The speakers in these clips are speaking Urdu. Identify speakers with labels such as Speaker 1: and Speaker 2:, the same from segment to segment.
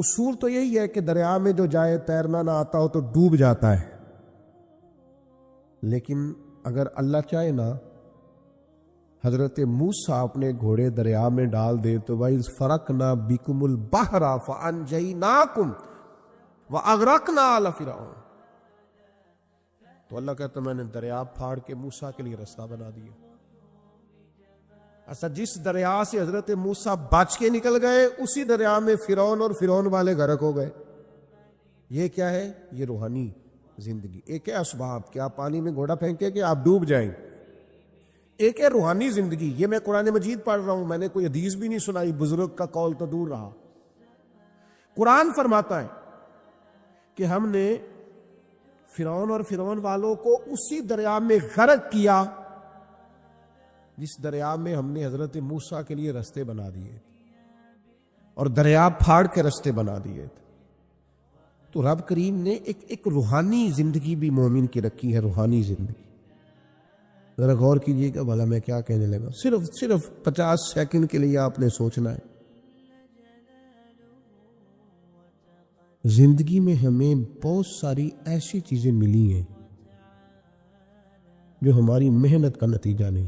Speaker 1: اصول تو یہی ہے کہ دریا میں جو جائے تیرنا نہ آتا ہو تو ڈوب جاتا ہے، لیکن اگر اللہ چاہے نا حضرت موسیٰ اپنے گھوڑے دریا میں ڈال دے تو وَإِذْ فَرَقْنَا بِكُمُ الْبَحْرَ فَأَنْجَيْنَاكُمْ وَأَغْرَقْنَا آلَ فِرْعَوْنَ، تو اللہ کہتا میں نے دریا پھاڑ کے موسیٰ کے لیے راستہ بنا دیا۔ اچھا، جس دریا سے حضرت موسیٰ بچ کے نکل گئے اسی دریا میں فرعون اور فرعون والے غرق ہو گئے۔ یہ کیا ہے؟ یہ روحانی زندگی۔ ایک ہے اسباب کہ آپ پانی میں گھوڑا پھینکیں کہ آپ ڈوب جائیں، ایک ہے روحانی زندگی۔ یہ میں قرآن مجید پڑھ رہا ہوں، میں نے کوئی حدیث بھی نہیں سنائی، بزرگ کا قول تو دور رہا۔ قرآن فرماتا ہے کہ ہم نے فرعون اور فرعون والوں کو اسی دریا میں غرق کیا جس دریا میں ہم نے حضرت موسیٰ کے لیے رستے بنا دیے اور دریا پھاڑ کے رستے بنا دیے۔ تو رب کریم نے ایک روحانی زندگی بھی مومن کی رکھی ہے، روحانی زندگی۔ ذرا غور کیجئے کہ بھلا میں کیا کہنے لگا، صرف 50 سیکنڈ کے لیے آپ نے سوچنا ہے۔ زندگی میں ہمیں بہت ساری ایسی چیزیں ملی ہیں جو ہماری محنت کا نتیجہ نہیں،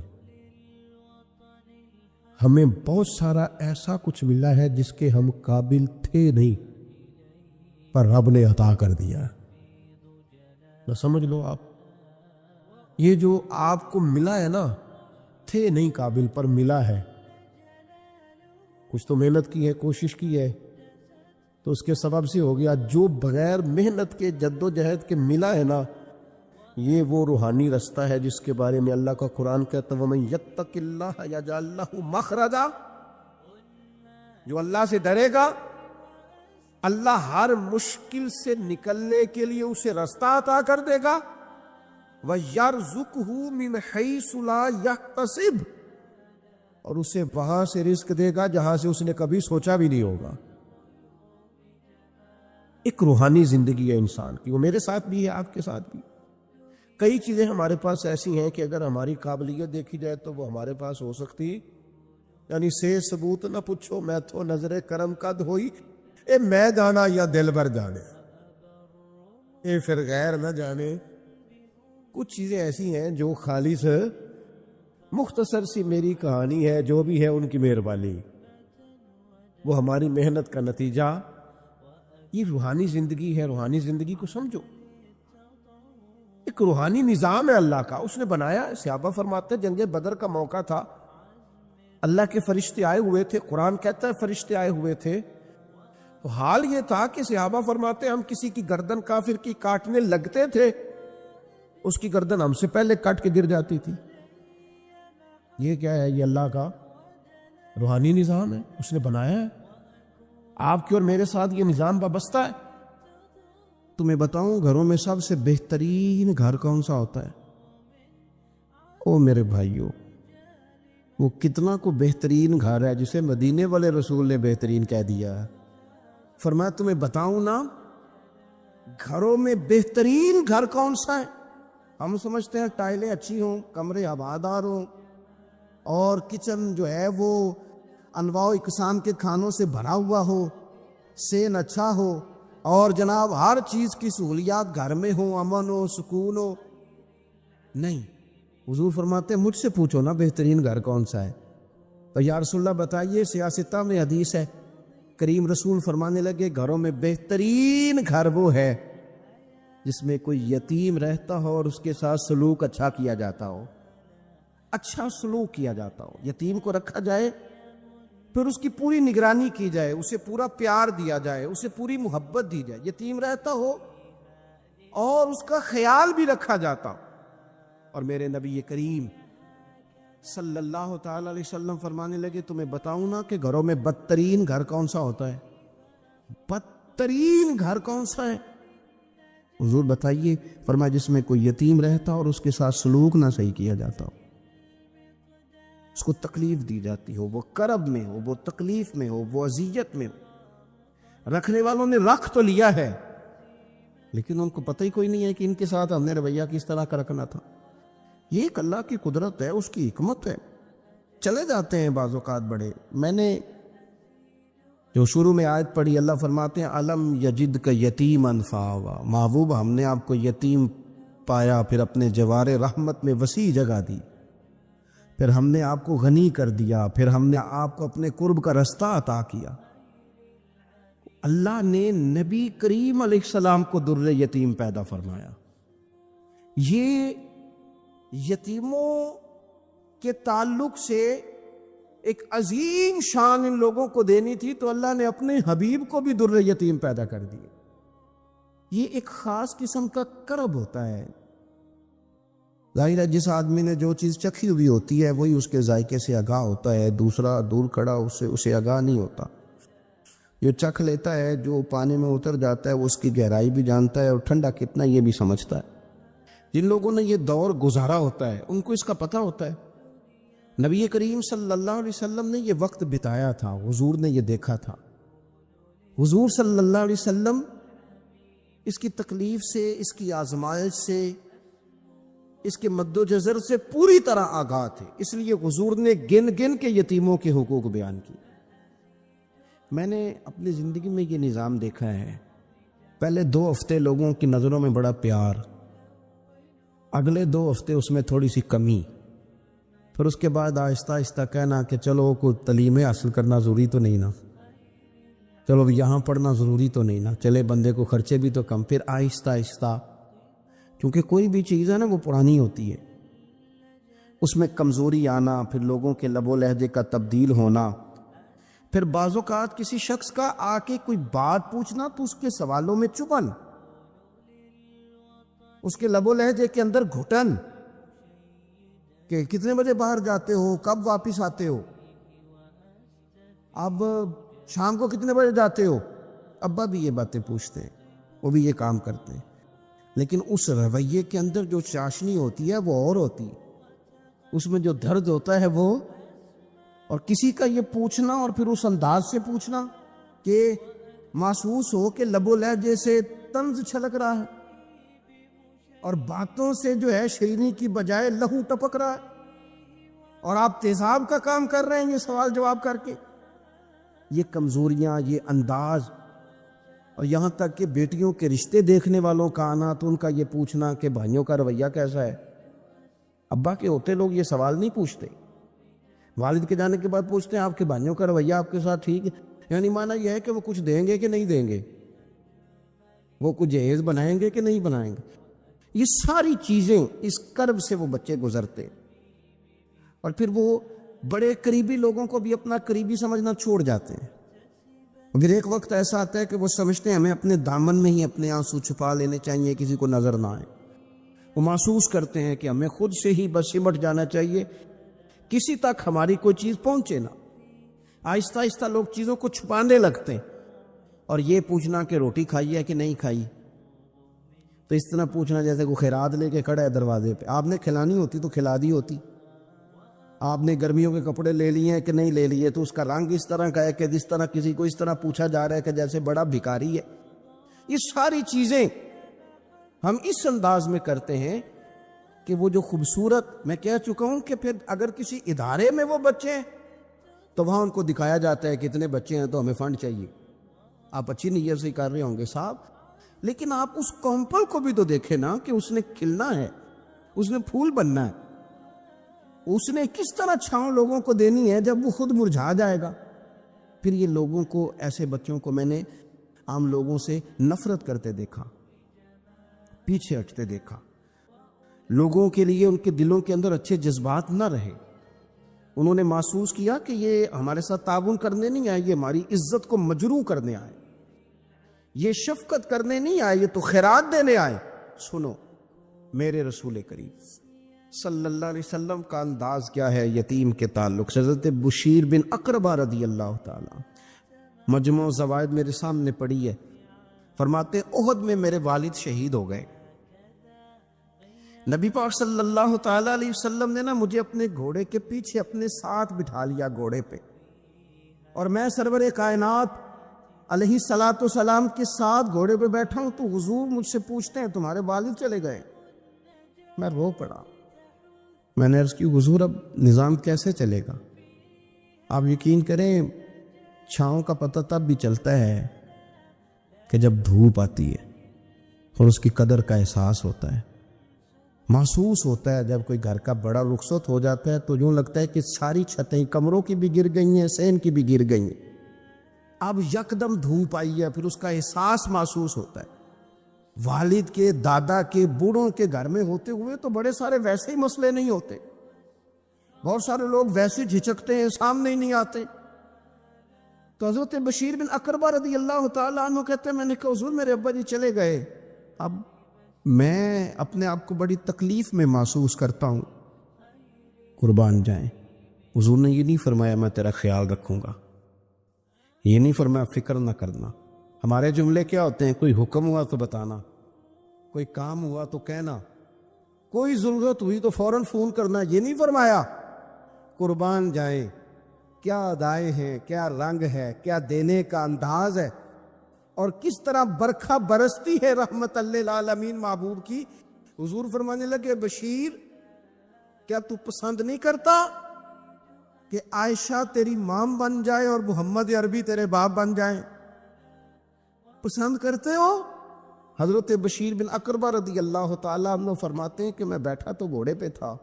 Speaker 1: ہمیں بہت سارا ایسا کچھ ملا ہے جس کے ہم قابل تھے نہیں، پر رب نے عطا کر دیا۔ نہ سمجھ لو آپ، یہ جو آپ کو ملا ہے نا، تھے نہیں قابل پر ملا ہے، کچھ تو محنت کی ہے، کوشش کی ہے، تو اس کے سبب سے ہو گیا۔ جو بغیر محنت کے جد و جہد کے ملا ہے نا، یہ وہ روحانی رستہ ہے جس کے بارے میں اللہ کا قرآن کہتا ہے وَمَن يَتَّقِ اللَّهَ يَجْعَل لَّهُ مَخْرَجًا، جو اللہ سے ڈرے گا اللہ ہر مشکل سے نکلنے کے لیے اسے رستہ عطا کر دے گا، وَيَرْزُقْهُ مِنْ حَيْثُ لَا يَحْتَسِبُ، اور اسے وہاں سے رزق دے گا جہاں سے اس نے کبھی سوچا بھی نہیں ہوگا۔ ایک روحانی زندگی ہے انسان کی، وہ میرے ساتھ بھی ہے، آپ کے ساتھ بھی۔ کئی چیزیں ہمارے پاس ایسی ہیں کہ اگر ہماری قابلیت دیکھی جائے تو وہ ہمارے پاس ہو سکتی، یعنی سے ثبوت نہ پوچھو میں تو نظر کرم قد ہوئی، اے میں جانا یا دل بھر جانے، اے پھر غیر نہ جانے۔ کچھ چیزیں ایسی ہیں جو خالص مختصر سی میری کہانی ہے، جو بھی ہے ان کی مہربانی، وہ ہماری محنت کا نتیجہ۔ یہ روحانی زندگی ہے، روحانی زندگی کو سمجھو۔ ایک روحانی نظام ہے اللہ کا، اس نے بنایا۔ صحابہ فرماتے ہیں جنگ بدر کا موقع تھا، اللہ کے فرشتے آئے ہوئے تھے، قرآن کہتا ہے فرشتے آئے ہوئے تھے، تو حال یہ تھا کہ صحابہ فرماتے ہیں ہم کسی کی گردن کافر کی کاٹنے لگتے تھے، اس کی گردن ہم سے پہلے کٹ کے گر جاتی تھی۔ یہ کیا ہے؟ یہ اللہ کا روحانی نظام ہے، اس نے بنایا ہے۔ آپ کی اور میرے ساتھ یہ نظام وابستہ ہے۔ تمہیں بتاؤں گھروں میں سب سے بہترین گھر کون سا ہوتا ہے؟ او میرے بھائیوں، وہ کتنا کو بہترین گھر ہے جسے مدینے والے رسول نے بہترین کہہ دیا ہے۔ فرمایا تمہیں بتاؤں نا گھروں میں بہترین گھر کون سا ہے؟ ہم سمجھتے ہیں ٹائلیں اچھی ہوں، کمرے ہوادار ہوں، اور کچن جو ہے وہ انواع و اقسام کے کھانوں سے بھرا ہوا ہو، سین اچھا ہو، اور جناب ہر چیز کی سہولیات گھر میں ہو، امن ہو، سکون ہو۔ نہیں، حضور فرماتے ہیں مجھ سے پوچھو نا بہترین گھر کون سا ہے؟ تو یا رسول اللہ بتائیے، سیاستہ میں حدیث ہے، کریم رسول فرمانے لگے گھروں میں بہترین گھر وہ ہے جس میں کوئی یتیم رہتا ہو اور اس کے ساتھ سلوک اچھا کیا جاتا ہو، اچھا سلوک کیا جاتا ہو، یتیم کو رکھا جائے، پھر اس کی پوری نگرانی کی جائے، اسے پورا پیار دیا جائے، اسے پوری محبت دی جائے، یتیم رہتا ہو اور اس کا خیال بھی رکھا جاتا ہو۔ اور میرے نبی کریم صلی اللہ تعالی علیہ وسلم فرمانے لگے تمہیں بتاؤں نا کہ گھروں میں بدترین گھر کون سا ہوتا ہے؟ بدترین گھر کون سا ہے؟ حضور بتائیے، فرمایا جس میں کوئی یتیم رہتا اور اس کے ساتھ سلوک نہ صحیح کیا جاتا ہو، اس کو تکلیف دی جاتی ہو، وہ کرب میں ہو، وہ تکلیف میں ہو، وہ اذیت میں ہو۔ رکھنے والوں نے رکھ تو لیا ہے لیکن ان کو پتہ ہی کوئی نہیں ہے کہ ان کے ساتھ ہم نے رویہ کس طرح کا رکھنا تھا۔ یہ ایک اللہ کی قدرت ہے، اس کی حکمت ہے۔ چلے جاتے ہیں بعض اوقات بڑے، میں نے جو شروع میں آیت پڑھی، اللہ فرماتے ہیں علم یجدک یتیما فآویٰ، محبوب ہم نے آپ کو یتیم پایا، پھر اپنے جوار رحمت میں وسیع جگہ دی، پھر ہم نے آپ کو غنی کر دیا، پھر ہم نے آپ کو اپنے قرب کا رستہ عطا کیا۔ اللہ نے نبی کریم علیہ السلام کو در یتیم پیدا فرمایا۔ یہ یتیموں کے تعلق سے ایک عظیم شان ان لوگوں کو دینی تھی، تو اللہ نے اپنے حبیب کو بھی در یتیم پیدا کر دیا۔ یہ ایک خاص قسم کا کرب ہوتا ہے۔ ظاہر ہے جس آدمی نے جو چیز چکھی ہوئی ہوتی ہے وہی اس کے ذائقے سے آگاہ ہوتا ہے، دوسرا دور کھڑا اسے آگاہ نہیں ہوتا۔ جو چکھ لیتا ہے، جو پانی میں اتر جاتا ہے، وہ اس کی گہرائی بھی جانتا ہے اور ٹھنڈا کتنا یہ بھی سمجھتا ہے۔ جن لوگوں نے یہ دور گزارا ہوتا ہے ان کو اس کا پتہ ہوتا ہے۔ نبی کریم صلی اللہ علیہ وسلم نے یہ وقت بتایا تھا، حضور نے یہ دیکھا تھا۔ حضور صلی اللہ علیہ وسلم اس کی تکلیف سے، اس کی آزمائش سے، اس کے مد و جزر سے پوری طرح آگاہ تھے، اس لیے حضور نے گن گن کے یتیموں کے حقوق بیان کی۔ میں نے اپنی زندگی میں یہ نظام دیکھا ہے، پہلے 2 ہفتے لوگوں کی نظروں میں بڑا پیار، اگلے 2 ہفتے اس میں تھوڑی سی کمی، پھر اس کے بعد آہستہ آہستہ کہنا کہ چلو کوئی تعلیمیں حاصل کرنا ضروری تو نہیں نا، چلو یہاں پڑھنا ضروری تو نہیں نا، چلے بندے کو خرچے بھی تو کم، پھر آہستہ آہستہ، کیونکہ کوئی بھی چیز ہے نا وہ پرانی ہوتی ہے، اس میں کمزوری آنا، پھر لوگوں کے لب و لہجے کا تبدیل ہونا، پھر بعض اوقات کسی شخص کا آ کے کوئی بات پوچھنا تو اس کے سوالوں میں چبھن، اس کے لب و لہجے کے اندر گھٹن کہ کتنے بجے باہر جاتے ہو، کب واپس آتے ہو، اب شام کو کتنے بجے جاتے ہو۔ ابا بھی یہ باتیں پوچھتے ہیں، وہ بھی یہ کام کرتے ہیں، لیکن اس رویے کے اندر جو چاشنی ہوتی ہے وہ اور ہوتی ہے، اس میں جو درد ہوتا ہے وہ، اور کسی کا یہ پوچھنا اور پھر اس انداز سے پوچھنا کہ محسوس ہو کہ لب و لہجے سے طنز چھلک رہا ہے اور باتوں سے جو ہے شیرینی کی بجائے لہو ٹپک رہا ہے، اور آپ تیزاب کا کام کر رہے ہیں یہ سوال جواب کر کے۔ یہ کمزوریاں، یہ انداز، اور یہاں تک کہ بیٹیوں کے رشتے دیکھنے والوں کا آنا تو ان کا یہ پوچھنا کہ بھائیوں کا رویہ کیسا ہے۔ ابا کے ہوتے لوگ یہ سوال نہیں پوچھتے، والد کے جانے کے بعد پوچھتے ہیں آپ کے بھائیوں کا رویہ آپ کے ساتھ ٹھیک ہے، یعنی معنی یہ ہے کہ وہ کچھ دیں گے کہ نہیں دیں گے، وہ کچھ جہیز بنائیں گے کہ نہیں بنائیں گے۔ یہ ساری چیزیں اس کرب سے وہ بچے گزرتے، اور پھر وہ بڑے قریبی لوگوں کو بھی اپنا قریبی سمجھنا چھوڑ جاتے ہیں۔ پھر ایک وقت ایسا آتا ہے کہ وہ سمجھتے ہیں ہمیں اپنے دامن میں ہی اپنے آنسو چھپا لینے چاہیے، کسی کو نظر نہ آئے۔ وہ محسوس کرتے ہیں کہ ہمیں خود سے ہی بس سمٹ جانا چاہیے، کسی تک ہماری کوئی چیز پہنچے نہ۔ آہستہ آہستہ لوگ چیزوں کو چھپانے لگتے ہیں، اور یہ پوچھنا کہ روٹی کھائی ہے کہ نہیں کھائی، تو اس طرح پوچھنا جیسے کوئی خیرات لے کے کھڑا ہے دروازے پہ، آپ نے کھلانی ہوتی تو کھلا دی ہوتی۔ آپ نے گرمیوں کے کپڑے لے لیے ہیں کہ نہیں لے لیے، تو اس کا رنگ اس طرح کا ہے کہ جس طرح کسی کو اس طرح پوچھا جا رہا ہے کہ جیسے بڑا بھکاری ہے۔ یہ ساری چیزیں ہم اس انداز میں کرتے ہیں کہ وہ جو خوبصورت، میں کہہ چکا ہوں کہ پھر اگر کسی ادارے میں وہ بچے ہیں تو وہاں ان کو دکھایا جاتا ہے کہ اتنے بچے ہیں تو ہمیں فنڈ چاہیے۔ آپ اچھی نیت سے کر رہے ہوں گے صاحب، لیکن آپ اس کومپل کو بھی تو دیکھیں نا کہ اس نے کھلنا ہے، اس نے پھول بننا ہے، اس نے کس طرح چھاؤں لوگوں کو دینی ہے جب وہ خود مرجھا جائے گا۔ پھر یہ لوگوں کو، ایسے بچوں کو میں نے عام لوگوں سے نفرت کرتے دیکھا، پیچھے ہٹتے دیکھا، لوگوں کے لیے ان کے دلوں کے اندر اچھے جذبات نہ رہے۔ انہوں نے محسوس کیا کہ یہ ہمارے ساتھ تعاون کرنے نہیں آئے، یہ ہماری عزت کو مجروح کرنے آئے، یہ شفقت کرنے نہیں آئے، یہ تو خیرات دینے آئے۔ سنو، میرے رسول کریم صلی اللہ علیہ وسلم کا انداز کیا ہے یتیم کے تعلق سے۔ حضرت بشیر بن اقربہ رضی اللہ تعالیٰ، مجموع زوائد میرے سامنے پڑی ہے، فرماتے احد میں میرے والد شہید ہو گئے۔ نبی پاک صلی اللہ تعالیٰ علیہ وسلم نے نا مجھے اپنے گھوڑے کے پیچھے اپنے ساتھ بٹھا لیا گھوڑے پہ، اور میں سرور کائنات علیہ الصلاۃ والسلام کے ساتھ گھوڑے پہ بیٹھا ہوں، تو حضور مجھ سے پوچھتے ہیں تمہارے والد چلے گئے؟ میں رو پڑا۔ میں نے عرض کی حضور اب نظام کیسے چلے گا؟ آپ یقین کریں چھاؤں کا پتہ تب بھی چلتا ہے کہ جب دھوپ آتی ہے اور اس کی قدر کا احساس ہوتا ہے، محسوس ہوتا ہے۔ جب کوئی گھر کا بڑا رخصت ہو جاتا ہے تو یوں لگتا ہے کہ ساری چھتیں کمروں کی بھی گر گئی ہیں، صحن کی بھی گر گئی ہیں۔ اب یکدم دھوپ آئی ہے، پھر اس کا احساس محسوس ہوتا ہے۔ والد کے، دادا کے، بوڑھوں کے گھر میں ہوتے ہوئے تو بڑے سارے ویسے ہی مسئلے نہیں ہوتے، بہت سارے لوگ ویسے جھجکتے ہیں، سامنے ہی نہیں آتے۔ تو حضرت بشیر بن اقربہ رضی اللہ تعالیٰ عنہ کہتے ہیں میں نے کہا حضور میرے ابا جی چلے گئے، اب میں اپنے آپ کو بڑی تکلیف میں محسوس کرتا ہوں۔ قربان جائیں، حضور نے یہ نہیں فرمایا میں تیرا خیال رکھوں گا، یہ نہیں فرمایا فکر نہ کرنا۔ ہمارے جملے کیا ہوتے ہیں؟ کوئی حکم ہوا تو بتانا، کوئی کام ہوا تو کہنا، کوئی ضرورت ہوئی تو فوراً فون کرنا، یہ نہیں فرمایا۔ قربان جائیں، کیا ادائیں ہیں، کیا رنگ ہے، کیا دینے کا انداز ہے، اور کس طرح برکھا برستی ہے رحمت للعالمین محبوب کی۔ حضور فرمانے لگے بشیر کیا تو پسند نہیں کرتا کہ عائشہ تیری ماں بن جائے اور محمد عربی تیرے باپ بن جائیں؟ پسند کرتے ہو؟ حضرت بشیر بن اقربہ رضی اللہ تعالیٰ عنہ فرماتے ہیں کہ میں بیٹھا تو گھوڑے پہ تھا،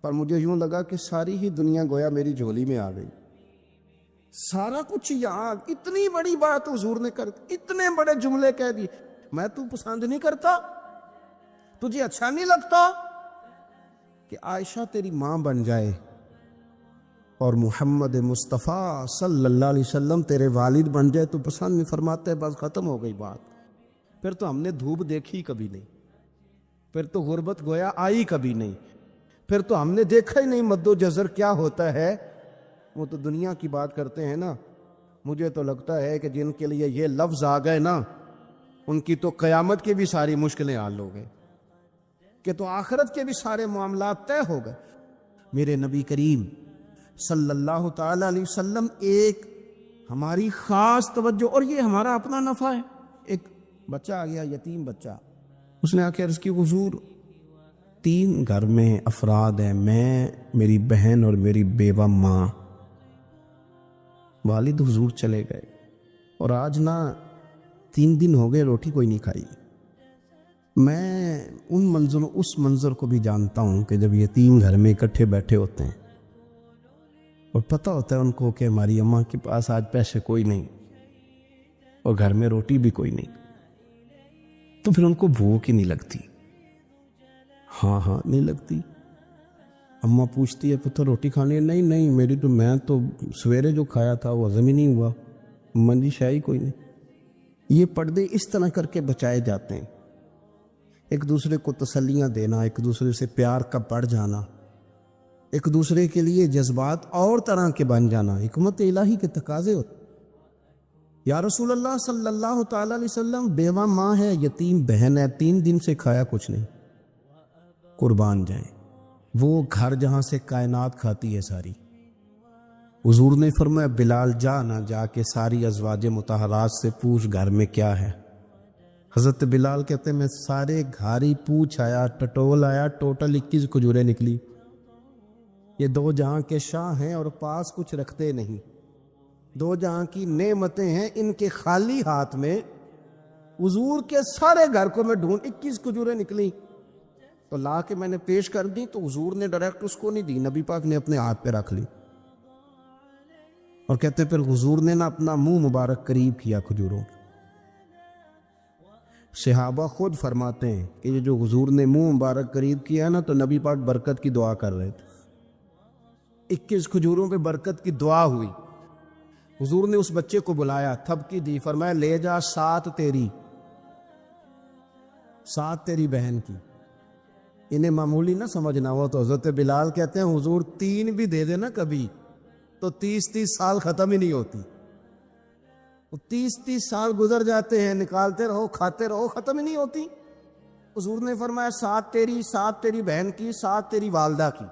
Speaker 1: پر مجھے یوں لگا کہ ساری ہی دنیا گویا میری جھولی میں آ گئی، سارا کچھ یہاں، اتنی بڑی بات حضور نے کر دی، اتنے بڑے جملے کہہ دیے۔ میں تو پسند نہیں کرتا، تجھے اچھا نہیں لگتا کہ عائشہ تیری ماں بن جائے اور محمد مصطفیٰ صلی اللہ علیہ وسلم تیرے والد بن جائے تو پسند نہیں؟ فرماتے ہیں بس ختم ہو گئی بات۔ پھر تو ہم نے دھوپ دیکھی کبھی نہیں، پھر تو غربت گویا آئی کبھی نہیں، پھر تو ہم نے دیکھا ہی نہیں مد و جزر کیا ہوتا ہے۔ وہ تو دنیا کی بات کرتے ہیں نا، مجھے تو لگتا ہے کہ جن کے لیے یہ لفظ آ گئے نا ان کی تو قیامت کی بھی ساری مشکلیں حل ہو گئے، کہ تو آخرت کے بھی سارے معاملات طے ہو گئے۔ میرے نبی کریم صلی اللہ تعالی علیہ وسلم ایک ہماری خاص توجہ، اور یہ ہمارا اپنا نفع ہے۔ ایک بچہ آ گیا، یتیم بچہ، اس نے آ کے عرض کی حضور 3 گھر میں افراد ہیں، میں، میری بہن اور میری بیوہ ماں، والد حضور چلے گئے اور آج نہ 3 دن ہو گئے روٹی کوئی نہیں کھائی۔ میں اس منظر کو بھی جانتا ہوں کہ جب یتیم گھر میں اکٹھے بیٹھے ہوتے ہیں اور پتہ ہوتا ہے ان کو کہ ہماری اماں کے پاس آج پیسے کوئی نہیں اور گھر میں روٹی بھی کوئی نہیں، تو پھر ان کو بھوک ہی نہیں لگتی۔ ہاں نہیں لگتی۔ اماں پوچھتی ہے پتر روٹی کھانی ہے؟ نہیں میں تو سویرے جو کھایا تھا وہ ہضم ہی نہیں ہوا، اماں جی شاہی کوئی نہیں۔ یہ پردے اس طرح کر کے بچائے جاتے ہیں، ایک دوسرے کو تسلیاں دینا، ایک دوسرے سے پیار کا بڑھ جانا، ایک دوسرے کے لیے جذبات اور طرح کے بن جانا، حکمت الہی کے تقاضے ہوتے۔ یا رسول اللہ صلی اللہ تعالی علیہ وسلم بیوہ ماں ہے، یتیم بہن ہے، 3 دن سے کھایا کچھ نہیں۔ قربان جائیں، وہ گھر جہاں سے کائنات کھاتی ہے ساری۔ حضور نے فرمایا بلال جا کے ساری ازواج مطہرات سے پوچھ گھر میں کیا ہے۔ حضرت بلال کہتے ہیں میں سارے گھاری پوچھ آیا، ٹٹول آیا، ٹوٹل 21 کھجوریں نکلی۔ یہ 2 جہاں کے شاہ ہیں اور پاس کچھ رکھتے نہیں، 2 جہاں کی نعمتیں ہیں، ان کے خالی ہاتھ میں حضور کے سارے گھر کو میں ڈھونڈ 21 کھجوریں نکلی تو لا کے میں نے پیش کر دی، تو حضور نے ڈائریکٹ اس کو نہیں دی، نبی پاک نے اپنے ہاتھ پہ رکھ لی، اور کہتے پھر حضور نے نا اپنا منہ مبارک قریب کیا کھجوروں کے۔ صحابہ خود فرماتے ہیں کہ یہ جو حضور نے منہ مبارک قریب کیا نا تو نبی پاک برکت کی دعا کر رہے تھے، 21 کھجوروں پہ برکت کی دعا ہوئی۔ حضور نے اس بچے کو بلایا، تھپکی دی، فرمایا لے جا 7 تیری، 7 تیری بہن کی۔ انہیں معمولی نہ سمجھنا ہو تو حضرت بلال کہتے ہیں حضور 3 بھی دے دینا کبھی تو 30 سال ختم ہی نہیں ہوتی، 30 سال گزر جاتے ہیں، نکالتے رہو کھاتے رہو، ختم ہی نہیں ہوتی۔ حضور نے فرمایا 7 تیری، 7 تیری بہن کی، 7 تیری والدہ کی،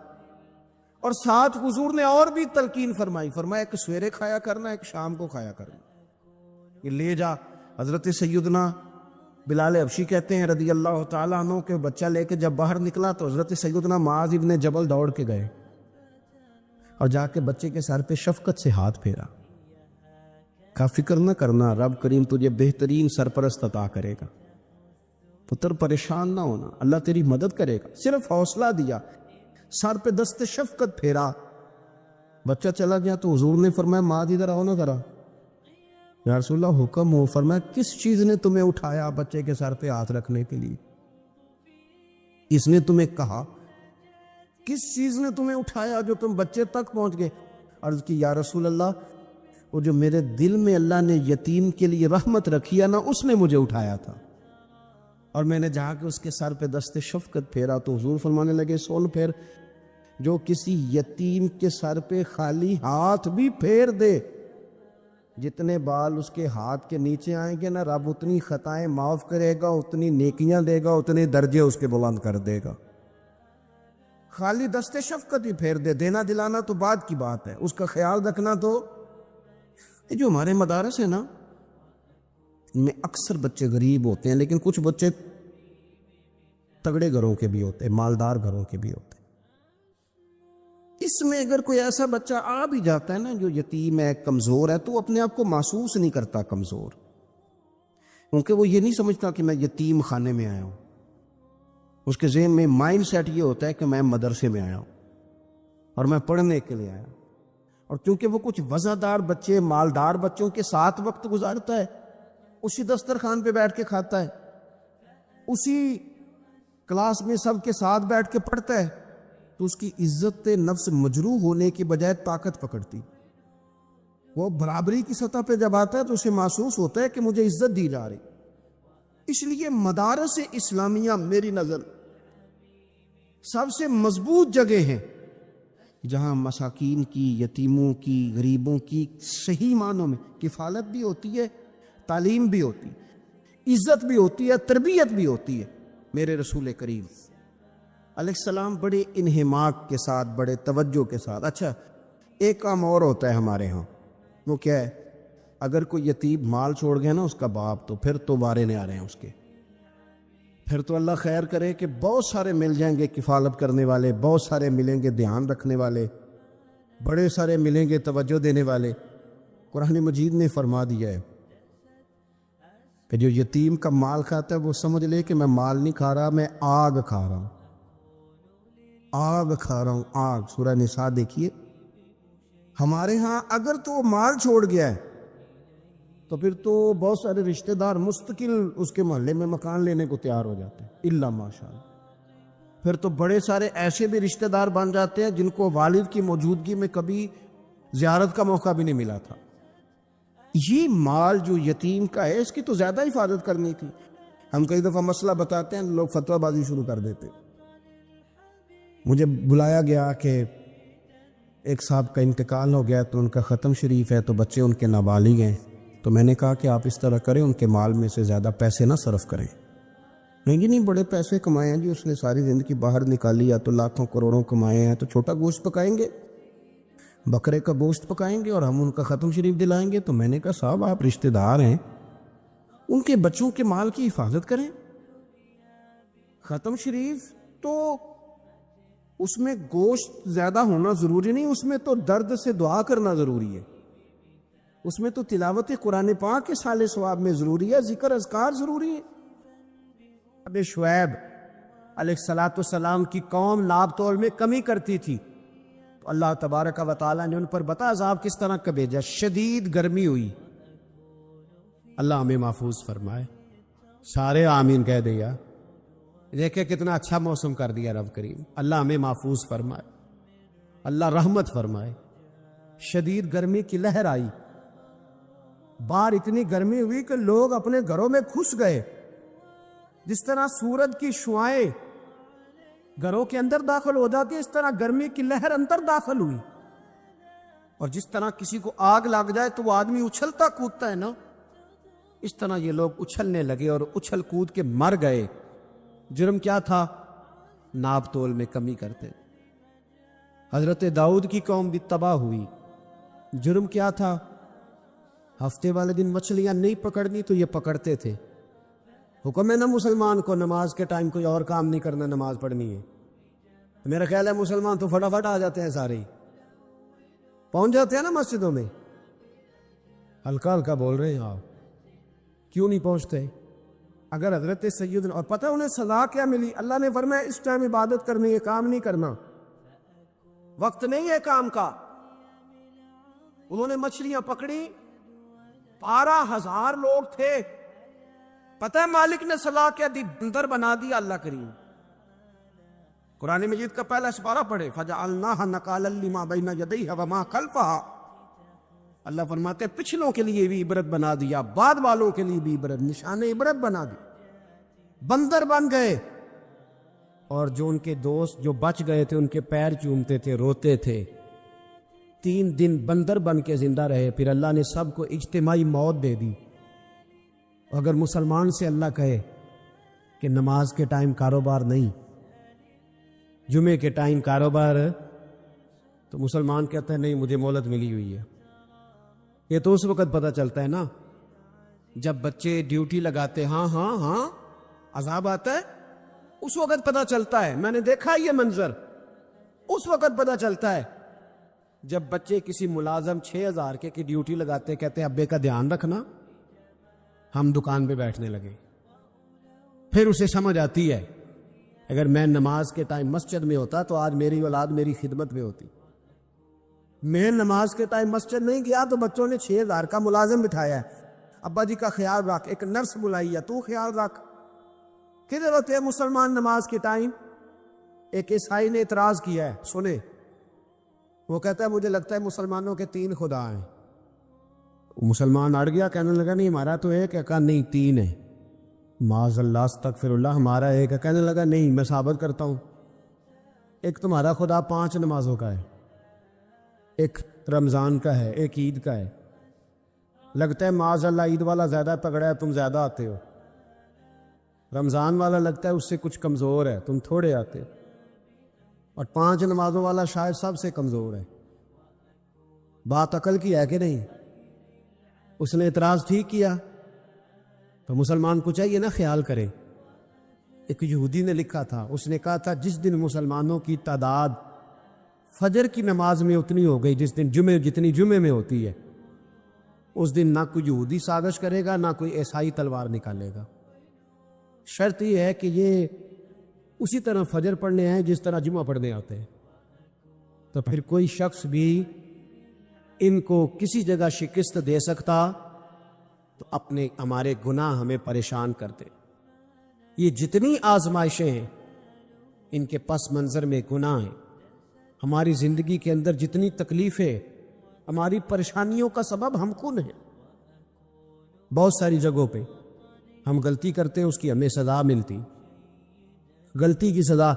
Speaker 1: اور 7 حضور نے اور بھی تلقین فرمائی، فرمایا ایک سویرے کھایا کرنا، ایک شام کو کھایا کرنا، یہ لے جا۔ حضرت سیدنا بلال حبشی کہتے ہیں رضی اللہ تعالیٰ عنہ کہ بچہ لے کے جب باہر نکلا تو حضرت سیدنا معاذ ابن جبل دوڑ کے گئے اور جا کے بچے کے سر پہ شفقت سے ہاتھ پھیرا، کا فکر نہ کرنا، رب کریم تجھے بہترین سرپرست عطا کرے گا، پتر پریشان نہ ہونا، اللہ تیری مدد کرے گا۔ صرف حوصلہ دیا، سر پہ دست شفقت پھیرا، بچہ چلا گیا تو حضور نے فرمایا ماں ادھر آؤ نا ذرا، یا رسول اللہ حکم ہو۔ فرمایا کس چیز نے تمہیں اٹھایا بچے کے سر پہ ہاتھ رکھنے کے لیے؟ اس نے تمہیں کہا کس چیز نے تمہیں اٹھایا جو تم بچے تک پہنچ گئے؟ عرض کی یا رسول اللہ وہ جو میرے دل میں اللہ نے یتیم کے لیے رحمت رکھی ہے نا، اس نے مجھے اٹھایا تھا، اور میں نے جا کے اس کے سر پہ دست شفقت پھیرا تو حضور فرمانے لگے سن پھر، جو کسی یتیم کے سر پہ خالی ہاتھ بھی پھیر دے، جتنے بال اس کے ہاتھ کے نیچے آئیں گے نا، رب اتنی خطائیں معاف کرے گا، اتنی نیکیاں دے گا، اتنے درجے اس کے بلند کر دے گا۔ خالی دست شفقت ہی پھیر دے، دینا دلانا تو بعد کی بات ہے، اس کا خیال رکھنا تو۔ یہ جو ہمارے مدارس ہیں نا، ان میں اکثر بچے غریب ہوتے ہیں، لیکن کچھ بچے تگڑے گھروں کے بھی ہوتے ہیں، مالدار گھروں کے بھی ہوتے ہیں۔ اس میں اگر کوئی ایسا بچہ آ بھی جاتا ہے نا جو یتیم ہے، کمزور ہے، تو اپنے آپ کو محسوس نہیں کرتا کمزور، کیونکہ وہ یہ نہیں سمجھتا کہ میں یتیم خانے میں آیا ہوں۔ اس کے ذہن میں مائنڈ سیٹ یہ ہوتا ہے کہ میں مدرسے میں آیا ہوں اور میں پڑھنے کے لیے آیا ہوں، اور کیونکہ وہ کچھ وزادار بچے، مالدار بچوں کے ساتھ وقت گزارتا ہے، اسی دسترخوان پہ بیٹھ کے کھاتا ہے، اسی کلاس میں سب کے ساتھ بیٹھ کے پڑھتا ہے، تو اس کی عزت نفس مجروح ہونے کی بجائے طاقت پکڑتی۔ وہ برابری کی سطح پہ جب آتا ہے تو اسے محسوس ہوتا ہے کہ مجھے عزت دی جا رہی۔ اس لیے مدارس اسلامیہ میری نظر سب سے مضبوط جگہ ہیں جہاں مساکین کی، یتیموں کی، غریبوں کی صحیح معنوں میں کفالت بھی ہوتی ہے، تعلیم بھی ہوتی ہے، عزت بھی ہوتی ہے، تربیت بھی ہوتی ہے۔ میرے رسول کریم علیہ السلام بڑے انہماک کے ساتھ، بڑے توجہ کے ساتھ۔ اچھا ایک کام اور ہوتا ہے ہمارے ہاں، وہ کیا ہے؟ اگر کوئی یتیم مال چھوڑ گیا نا اس کا باپ، تو پھر تو بارے نہیں آ رہے ہیں اس کے، پھر تو اللہ خیر کرے کہ بہت سارے مل جائیں گے کفالت کرنے والے، بہت سارے ملیں گے دھیان رکھنے والے، بڑے سارے ملیں گے توجہ دینے والے۔ قرآن مجید نے فرما دیا ہے کہ جو یتیم کا مال کھاتا ہے وہ سمجھ لے کہ میں مال نہیں کھا رہا، میں آگ کھا رہا ہوں، آگ کھا رہا ہوں، آگ۔ سورہ نساء دیکھیے۔ ہمارے ہاں اگر تو وہ مال چھوڑ گیا ہے تو پھر تو بہت سارے رشتہ دار مستقل اس کے محلے میں مکان لینے کو تیار ہو جاتے ہیں، الا ماشاءاللہ۔ پھر تو بڑے سارے ایسے بھی رشتہ دار بن جاتے ہیں جن کو والد کی موجودگی میں کبھی زیارت کا موقع بھی نہیں ملا تھا۔ یہ مال جو یتیم کا ہے اس کی تو زیادہ حفاظت کرنی تھی۔ ہم کئی دفعہ مسئلہ بتاتے ہیں، لوگ فتویٰ بازی شروع کر دیتے۔ مجھے بلایا گیا کہ ایک صاحب کا انتقال ہو گیا تو ان کا ختم شریف ہے، تو بچے ان کے نابالغ ہیں، تو میں نے کہا کہ آپ اس طرح کریں، ان کے مال میں سے زیادہ پیسے نہ صرف کریں۔ نہیں جی نہیں، بڑے پیسے کمائے ہیں جی، اس نے ساری زندگی باہر نکالی، یا تو لاکھوں کروڑوں کمائے ہیں، تو چھوٹا گوشت پکائیں گے، بکرے کا گوشت پکائیں گے اور ہم ان کا ختم شریف دلائیں گے۔ تو میں نے کہا صاحب آپ رشتہ دار ہیں، ان کے بچوں کے مال کی حفاظت کریں۔ ختم شریف تو اس میں گوشت زیادہ ہونا ضروری نہیں، اس میں تو درد سے دعا کرنا ضروری ہے، اس میں تو تلاوت قرآن پاک کے سال ثواب میں ضروری ہے، ذکر اذکار ضروری ہے۔ اب شعیب علیہ السلام کی قوم ناب تول میں کمی کرتی تھی، تو اللہ تبارک و تعالیٰ نے ان پر بتا عذاب کس طرح کا بھیجا، شدید گرمی ہوئی۔ اللہ ہمیں محفوظ فرمائے، سارے آمین کہہ دیا۔ دیکھیں کتنا اچھا موسم کر دیا رب کریم، اللہ ہمیں محفوظ فرمائے، اللہ رحمت فرمائے۔ شدید گرمی کی لہر آئی، باہر اتنی گرمی ہوئی کہ لوگ اپنے گھروں میں گھس گئے، جس طرح سورج کی شعائیں گھروں کے اندر داخل ہو جاتی ہے، اس طرح گرمی کی لہر اندر داخل ہوئی، اور جس طرح کسی کو آگ لگ جائے تو وہ آدمی اچھلتا کودتا ہے نا، اس طرح یہ لوگ اچھلنے لگے اور اچھل کود کے مر گئے۔ جرم کیا تھا؟ ناب تول میں کمی کرتے۔ حضرت داؤد کی قوم بھی تباہ ہوئی، جرم کیا تھا؟ ہفتے والے دن مچھلیاں نہیں پکڑنی تو یہ پکڑتے تھے۔ حکم ہے نا مسلمان کو نماز کے ٹائم کوئی اور کام نہیں کرنا، نماز پڑھنی ہے۔ میرا خیال ہے مسلمان تو فٹافٹ آ جاتے ہیں، سارے پہنچ جاتے ہیں نا مسجدوں میں، ہلکا ہلکا بول رہے ہیں آپ، کیوں نہیں پہنچتے؟ اگر حضرت سیدنا، اور پتہ انہیں سزا کیا ملی؟ اللہ نے فرمایا اس ٹائم عبادت کرنی ہے، کام نہیں کرنا، وقت نہیں ہے کام کا۔ انہوں نے مچھلیاں پکڑی، 12,000 لوگ تھے، پتہ ہے مالک نے سزا کیا دی؟ بندر بنا دیا اللہ کریم۔ قرآن مجید کا پہلا سپارہ پڑھے، فَجَعَلْنَاهَا نَكَالًا لِمَا بَيْنَ يَدَيْهَا وَمَا خَلْفَهَا۔ اللہ فرماتے ہیں پچھلوں کے لیے بھی عبرت بنا دیا، بعد والوں کے لیے بھی عبرت، نشان عبرت بنا دی۔ بندر بن گئے، اور جو ان کے دوست جو بچ گئے تھے ان کے پیر چومتے تھے، روتے تھے۔ 3 دن بندر بن کے زندہ رہے، پھر اللہ نے سب کو اجتماعی موت دے دی۔ اگر مسلمان سے اللہ کہے کہ نماز کے ٹائم کاروبار نہیں، جمعے کے ٹائم کاروبار، تو مسلمان کہتا ہے نہیں مجھے مہلت ملی ہوئی ہے۔ یہ تو اس وقت پتہ چلتا ہے نا جب بچے ڈیوٹی لگاتے، ہاں ہاں ہاں عذاب آتا ہے، اس وقت پتہ چلتا ہے۔ میں نے دیکھا یہ منظر، اس وقت پتہ چلتا ہے جب بچے کسی ملازم 6,000 کے کی ڈیوٹی لگاتے، کہتے ہیں ابے کا دھیان رکھنا، ہم دکان پہ بیٹھنے لگے۔ پھر اسے سمجھ آتی ہے اگر میں نماز کے ٹائم مسجد میں ہوتا تو آج میری اولاد میری خدمت میں ہوتی۔ میں نماز کے ٹائم مسجد نہیں گیا تو بچوں نے 6,000 کا ملازم بٹھایا ہے، ابا جی کا خیال رکھ، ایک نرس بلائی ہے تو خیال رکھ۔ کدھر ہوتے ہیں مسلمان نماز کے ٹائم؟ ایک عیسائی نے اعتراض کیا ہے، سنے، وہ کہتا ہے مجھے لگتا ہے مسلمانوں کے 3 خدا ہیں۔ مسلمان اڑ گیا، کہنے لگا نہیں ہمارا تو ایک ہے، کہا نہیں 3 ہے۔ معاذ اللہ استغفر اللہ، ہمارا ایک ہے، کہنے لگا نہیں میں ثابت کرتا ہوں، ایک تمہارا خدا 5 نمازوں کا ہے، ایک رمضان کا ہے، ایک عید کا ہے۔ لگتا ہے معاذ اللہ عید والا زیادہ تگڑا ہے، تم زیادہ آتے ہو، رمضان والا لگتا ہے اس سے کچھ کمزور ہے، تم تھوڑے آتے ہو، اور 5 نمازوں والا شاید سب سے کمزور ہے۔ بات عقل کی ہے کہ نہیں؟ اس نے اعتراض ٹھیک کیا، تو مسلمان کو چاہیے نا خیال کرے۔ ایک یہودی نے لکھا تھا، اس نے کہا تھا جس دن مسلمانوں کی تعداد فجر کی نماز میں اتنی ہو گئی جس دن جتنی جمعے میں ہوتی ہے، اس دن نہ کوئی یہودی سازش کرے گا نہ کوئی عیسائی تلوار نکالے گا۔ شرط یہ ہے کہ یہ اسی طرح فجر پڑھنے آئے جس طرح جمعہ پڑھنے آتے ہیں، تو پھر کوئی شخص بھی ان کو کسی جگہ شکست دے سکتا تو ہمارے گناہ ہمیں پریشان کرتے۔ یہ جتنی آزمائشیں ہیں ان کے پس منظر میں گناہ ہیں۔ ہماری زندگی کے اندر جتنی تکلیفیں، ہماری پریشانیوں کا سبب ہم کون ہیں۔ بہت ساری جگہوں پہ ہم غلطی کرتے ہیں، اس کی ہمیں سزا ملتی، غلطی کی سزا۔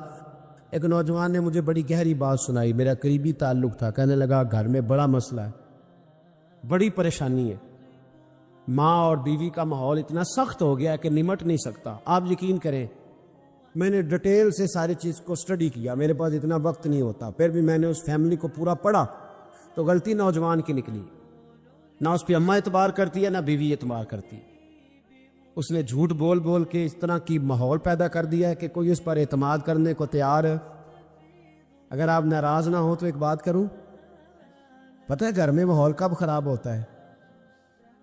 Speaker 1: ایک نوجوان نے مجھے بڑی گہری بات سنائی، میرا قریبی تعلق تھا، کہنے لگا گھر میں بڑا مسئلہ ہے، بڑی پریشانی ہے، ماں اور بیوی کا ماحول اتنا سخت ہو گیا کہ نمٹ نہیں سکتا۔ آپ یقین کریں میں نے ڈیٹیل سے ساری چیز کو سٹڈی کیا، میرے پاس اتنا وقت نہیں ہوتا، پھر بھی میں نے اس فیملی کو پورا پڑھا، تو غلطی نوجوان کی نکلی، نہ اس پہ اماں اعتبار کرتی ہے نہ بیوی اعتبار کرتی۔ اس نے جھوٹ بول بول کے اس طرح کی ماحول پیدا کر دیا ہے کہ کوئی اس پر اعتماد کرنے کو تیار ہے۔ اگر آپ ناراض نہ ہو تو ایک بات کروں، پتہ ہے گھر میں ماحول کب خراب ہوتا ہے؟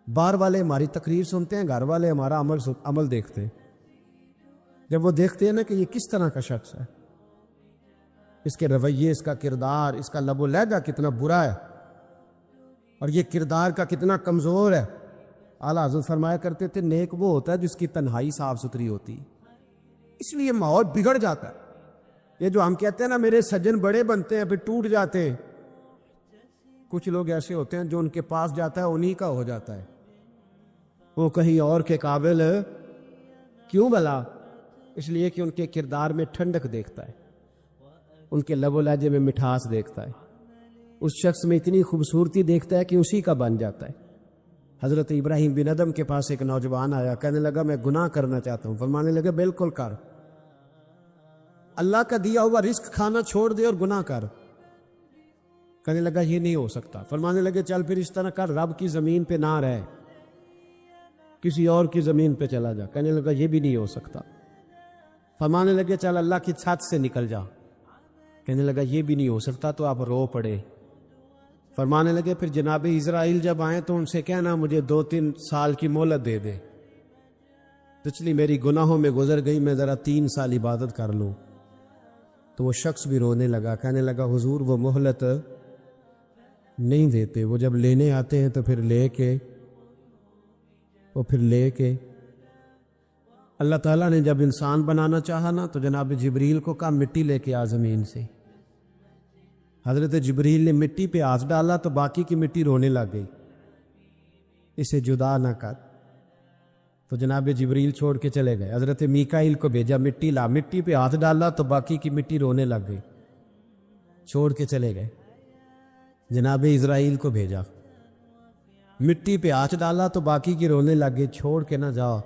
Speaker 1: باہر والے ہماری تقریر سنتے ہیں، گھر والے ہمارا عمل دیکھتے ہیں۔ جب وہ دیکھتے ہیں نا کہ یہ کس طرح کا شخص ہے، اس کے رویے، اس کا کردار، اس کا لب و لہجہ کتنا برا ہے، اور یہ کردار کا کتنا کمزور ہے۔ اعلیٰ حضرت فرمایا کرتے تھے نیک وہ ہوتا ہے جس کی تنہائی صاف ستھری ہوتی، اس لیے ماحول بگڑ جاتا ہے۔ یہ جو ہم کہتے ہیں نا میرے سجن بڑے بنتے ہیں پھر ٹوٹ جاتے ہیں، کچھ لوگ ایسے ہوتے ہیں جو ان کے پاس جاتا ہے انہی کا ہو جاتا ہے، وہ کہیں اور کے قابل کیوں بھلا؟ اس لیے کہ ان کے کردار میں ٹھنڈک دیکھتا ہے، ان کے لب و لہجے میں مٹھاس دیکھتا ہے، اس شخص میں اتنی خوبصورتی دیکھتا ہے کہ اسی کا بن جاتا ہے۔ حضرت ابراہیم بن ادم کے پاس ایک نوجوان آیا، کہنے لگا میں گناہ کرنا چاہتا ہوں، فرمانے لگے بالکل کر، اللہ کا دیا ہوا رزق کھانا چھوڑ دے اور گناہ کر۔ کہنے لگا یہ نہیں ہو سکتا، فرمانے لگے چل پھر اس طرح کر، رب کی زمین پہ نہ رہ، کسی اور کی زمین پہ چلا جا۔ کہنے لگا یہ بھی نہیں ہو سکتا، فرمانے لگے چل اللہ کی چھت سے نکل جا۔ کہنے لگا یہ بھی نہیں ہو سکتا، تو آپ رو پڑے۔
Speaker 2: فرمانے لگے پھر جناب اسرائیل جب آئیں تو ان سے کہنا مجھے 2-3 سال کی مہلت دے دے، پچھلی میری گناہوں میں گزر گئی، میں ذرا 3 سال عبادت کر لوں۔ تو وہ شخص بھی رونے لگا، کہنے لگا حضور وہ مہلت نہیں دیتے، وہ جب لینے آتے ہیں تو پھر لے کے اللہ تعالیٰ نے جب انسان بنانا چاہا نا تو جناب جبریل کو کہا مٹی لے کے آ زمین سے۔ حضرت جبریل نے مٹی پہ ہاتھ ڈالا تو باقی کی مٹی رونے لگ گئی، اسے جدا نہ کر۔ تو جناب جبریل چھوڑ کے چلے گئے، حضرت میکائیل کو بھیجا مٹی لا، مٹی پہ ہاتھ ڈالا تو باقی کی مٹی رونے لگ گئی، چھوڑ کے چلے گئے۔ جناب اسرائیل کو بھیجا، مٹی پہ ہاتھ ڈالا تو باقی کی رونے لگ گئی، چھوڑ کے نہ جاؤ۔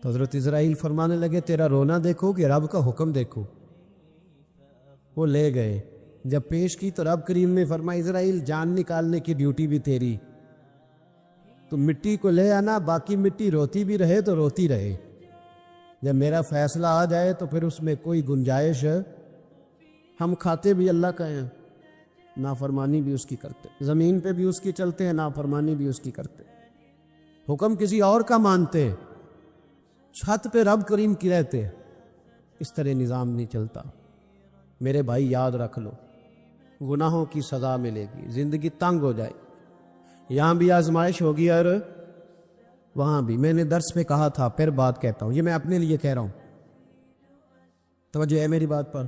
Speaker 2: تو حضرت اسرائیل فرمانے لگے تیرا رونا دیکھو کہ رب کا حکم دیکھو۔ وہ لے گئے، جب پیش کی تو رب کریم نے فرمایا اسرائیل جان نکالنے کی ڈیوٹی بھی تیری، تو مٹی کو لے آنا، باقی مٹی روتی بھی رہے تو روتی رہے، جب میرا فیصلہ آ جائے تو پھر اس میں کوئی گنجائش، ہم کھاتے بھی اللہ کا ہیں، نافرمانی بھی اس کی کرتے، زمین پہ بھی اس کی چلتے ہیں، نافرمانی بھی اس کی کرتے، حکم کسی اور کا مانتے، چھت پہ رب کریم کی رہتے، اس طرح نظام نہیں چلتا۔ میرے بھائی یاد رکھ لو، گناہوں کی سزا ملے گی، زندگی تنگ ہو جائے، یہاں بھی آزمائش ہوگی اور وہاں بھی۔ میں نے درس میں کہا تھا، پھر بات کہتا ہوں، یہ میں اپنے لیے کہہ رہا ہوں، توجہ ہے میری بات پر۔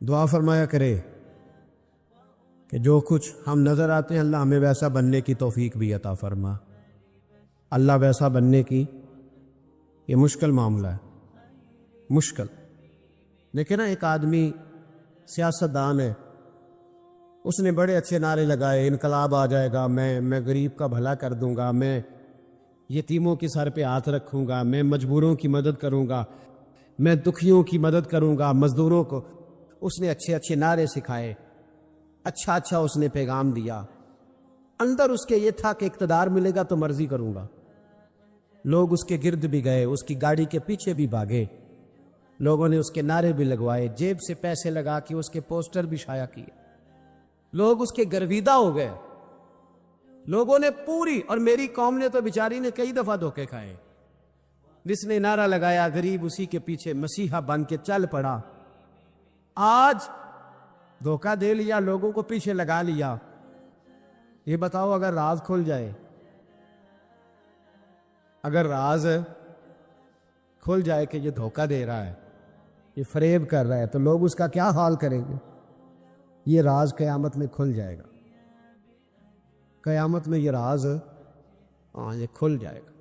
Speaker 2: دعا فرمایا کرے کہ جو کچھ ہم نظر آتے ہیں اللہ ہمیں ویسا بننے کی توفیق بھی عطا فرما۔ اللہ ویسا بننے کی یہ مشکل معاملہ ہے، مشکل۔ دیکھیں نا ایک آدمی سیاستدان ہے، اس نے بڑے اچھے نعرے لگائے، انقلاب آ جائے گا، میں غریب کا بھلا کر دوں گا، میں یتیموں کے سر پہ ہاتھ رکھوں گا، میں مجبوروں کی مدد کروں گا، میں دکھیوں کی مدد کروں گا، مزدوروں کو۔ اس نے اچھے اچھے نعرے سکھائے، اچھا اس نے پیغام دیا، اندر اس کے یہ تھا کہ اقتدار ملے گا تو مرضی کروں گا۔ لوگ اس کے گرد بھی گئے، اس کی گاڑی کے پیچھے بھی بھاگے، لوگوں نے اس کے نعرے بھی لگوائے، جیب سے پیسے لگا کے اس کے پوسٹر بھی شائع کیے، لوگ اس کے گرویدہ ہو گئے، لوگوں نے پوری، اور میری قوم نے تو بیچاری نے کئی دفعہ دھوکے کھائے، جس نے نعرہ لگایا غریب اسی کے پیچھے مسیحا بن کے چل پڑا۔ آج دھوکہ دے لیا، لوگوں کو پیچھے لگا لیا۔ یہ بتاؤ اگر راز کھل جائے، اگر راز کھل جائے کہ یہ دھوکہ دے رہا ہے، یہ فریب کر رہا ہے، تو لوگ اس کا کیا حال کریں گے؟ یہ راز قیامت میں کھل جائے گا، قیامت میں یہ راز یہ کھل جائے گا،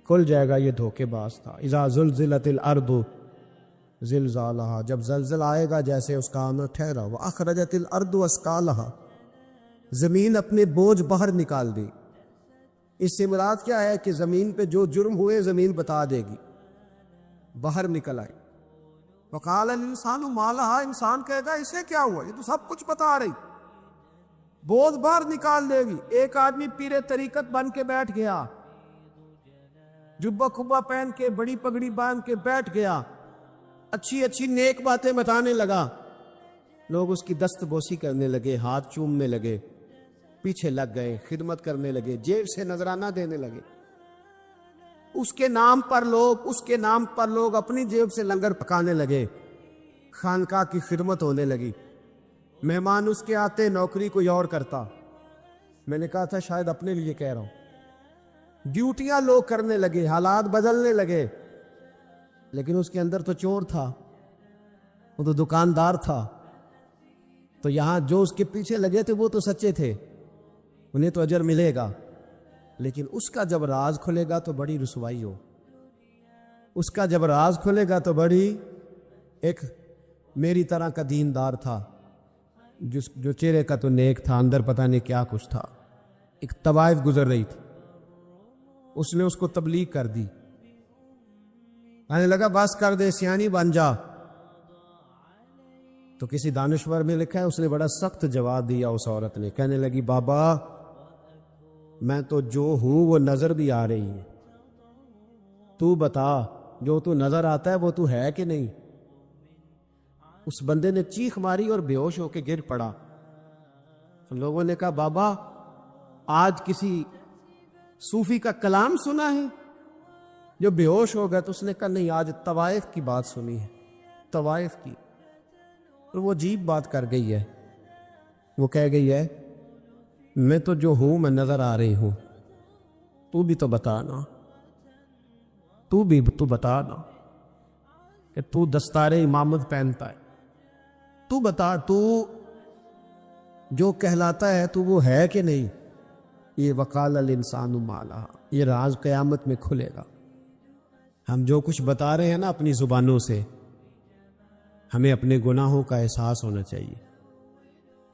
Speaker 2: کھل جائے گا، یہ دھوکے باز تھا۔ اذا زلزلت الارض زلزالہا، جب زلزل آئے گا جیسے اس کا آنا ٹھہرا، واخرجت الارض اثقالہا، زمین اپنے بوجھ باہر نکال دی۔ اس سے مراد کیا ہے کہ زمین پہ جو جرم ہوئے زمین بتا دے گی، باہر نکل آئے۔ وقال الانسان ما لہا، انسان کہے گا اسے کیا ہوا، یہ تو سب کچھ بتا رہی، بوجھ باہر نکال دے گی۔ ایک آدمی پیر طریقت بن کے بیٹھ گیا، جبہ کھبا پہن کے بڑی پگڑی باندھ کے بیٹھ گیا، اچھی اچھی نیک باتیں بتانے لگا، لوگ اس کی دست بوسی کرنے لگے، ہاتھ چومنے لگے، پیچھے لگ گئے، خدمت کرنے لگے، جیب سے نذرانہ دینے لگے۔ اس کے نام پر لوگ اپنی جیب سے لنگر پکانے لگے، خانقاہ کی خدمت ہونے لگی، مہمان اس کے آتے، نوکری کوئی اور کرتا۔ میں نے کہا تھا شاید اپنے لیے کہہ رہا ہوں، ڈیوٹیاں لوگ کرنے لگے، حالات بدلنے لگے، لیکن اس کے اندر تو چور تھا، وہ تو دکاندار تھا، تو یہاں جو اس کے پیچھے لگے تھے وہ تو سچے تھے، انہیں تو اجر ملے گا، لیکن اس کا جب راز کھلے گا تو بڑی رسوائی ہو، اس کا جب راز کھلے گا تو بڑی، ایک میری طرح کا دیندار تھا، جو چہرے کا تو نیک تھا، اندر پتہ نہیں کیا کچھ تھا، ایک طوائف گزر رہی تھی، اس نے اس کو تبلیغ کر دی، کہنے لگا بس کر دے، سیانی بن جا۔ تو کسی دانشور میں لکھا ہے اس نے بڑا سخت جواب دیا، اس عورت نے، کہنے لگی بابا میں تو جو ہوں وہ نظر بھی آ رہی ہے، تو بتا جو تو نظر آتا ہے وہ تو ہے کہ نہیں؟ اس بندے نے چیخ ماری اور بے ہوش ہو کے گر پڑا. لوگوں نے کہا بابا آج کسی صوفی کا کلام سنا ہے؟ جو بے ہوش ہو گیا تو اس نے کہا نہیں، آج طوائف کی بات سنی ہے، طوائف کی. اور وہ عجیب بات کر گئی ہے. وہ کہہ گئی ہے میں تو جو ہوں میں نظر آ رہی ہوں، تو بھی تو بتا نا، تو بتا نا کہ تو دستار امامت پہنتا ہے، تو بتا تو جو کہلاتا ہے تو وہ ہے کہ نہیں؟ یہ وقال الانسان ما لہا، یہ راز قیامت میں کھلے گا. ہم جو کچھ بتا رہے ہیں نا اپنی زبانوں سے، ہمیں اپنے گناہوں کا احساس ہونا چاہیے.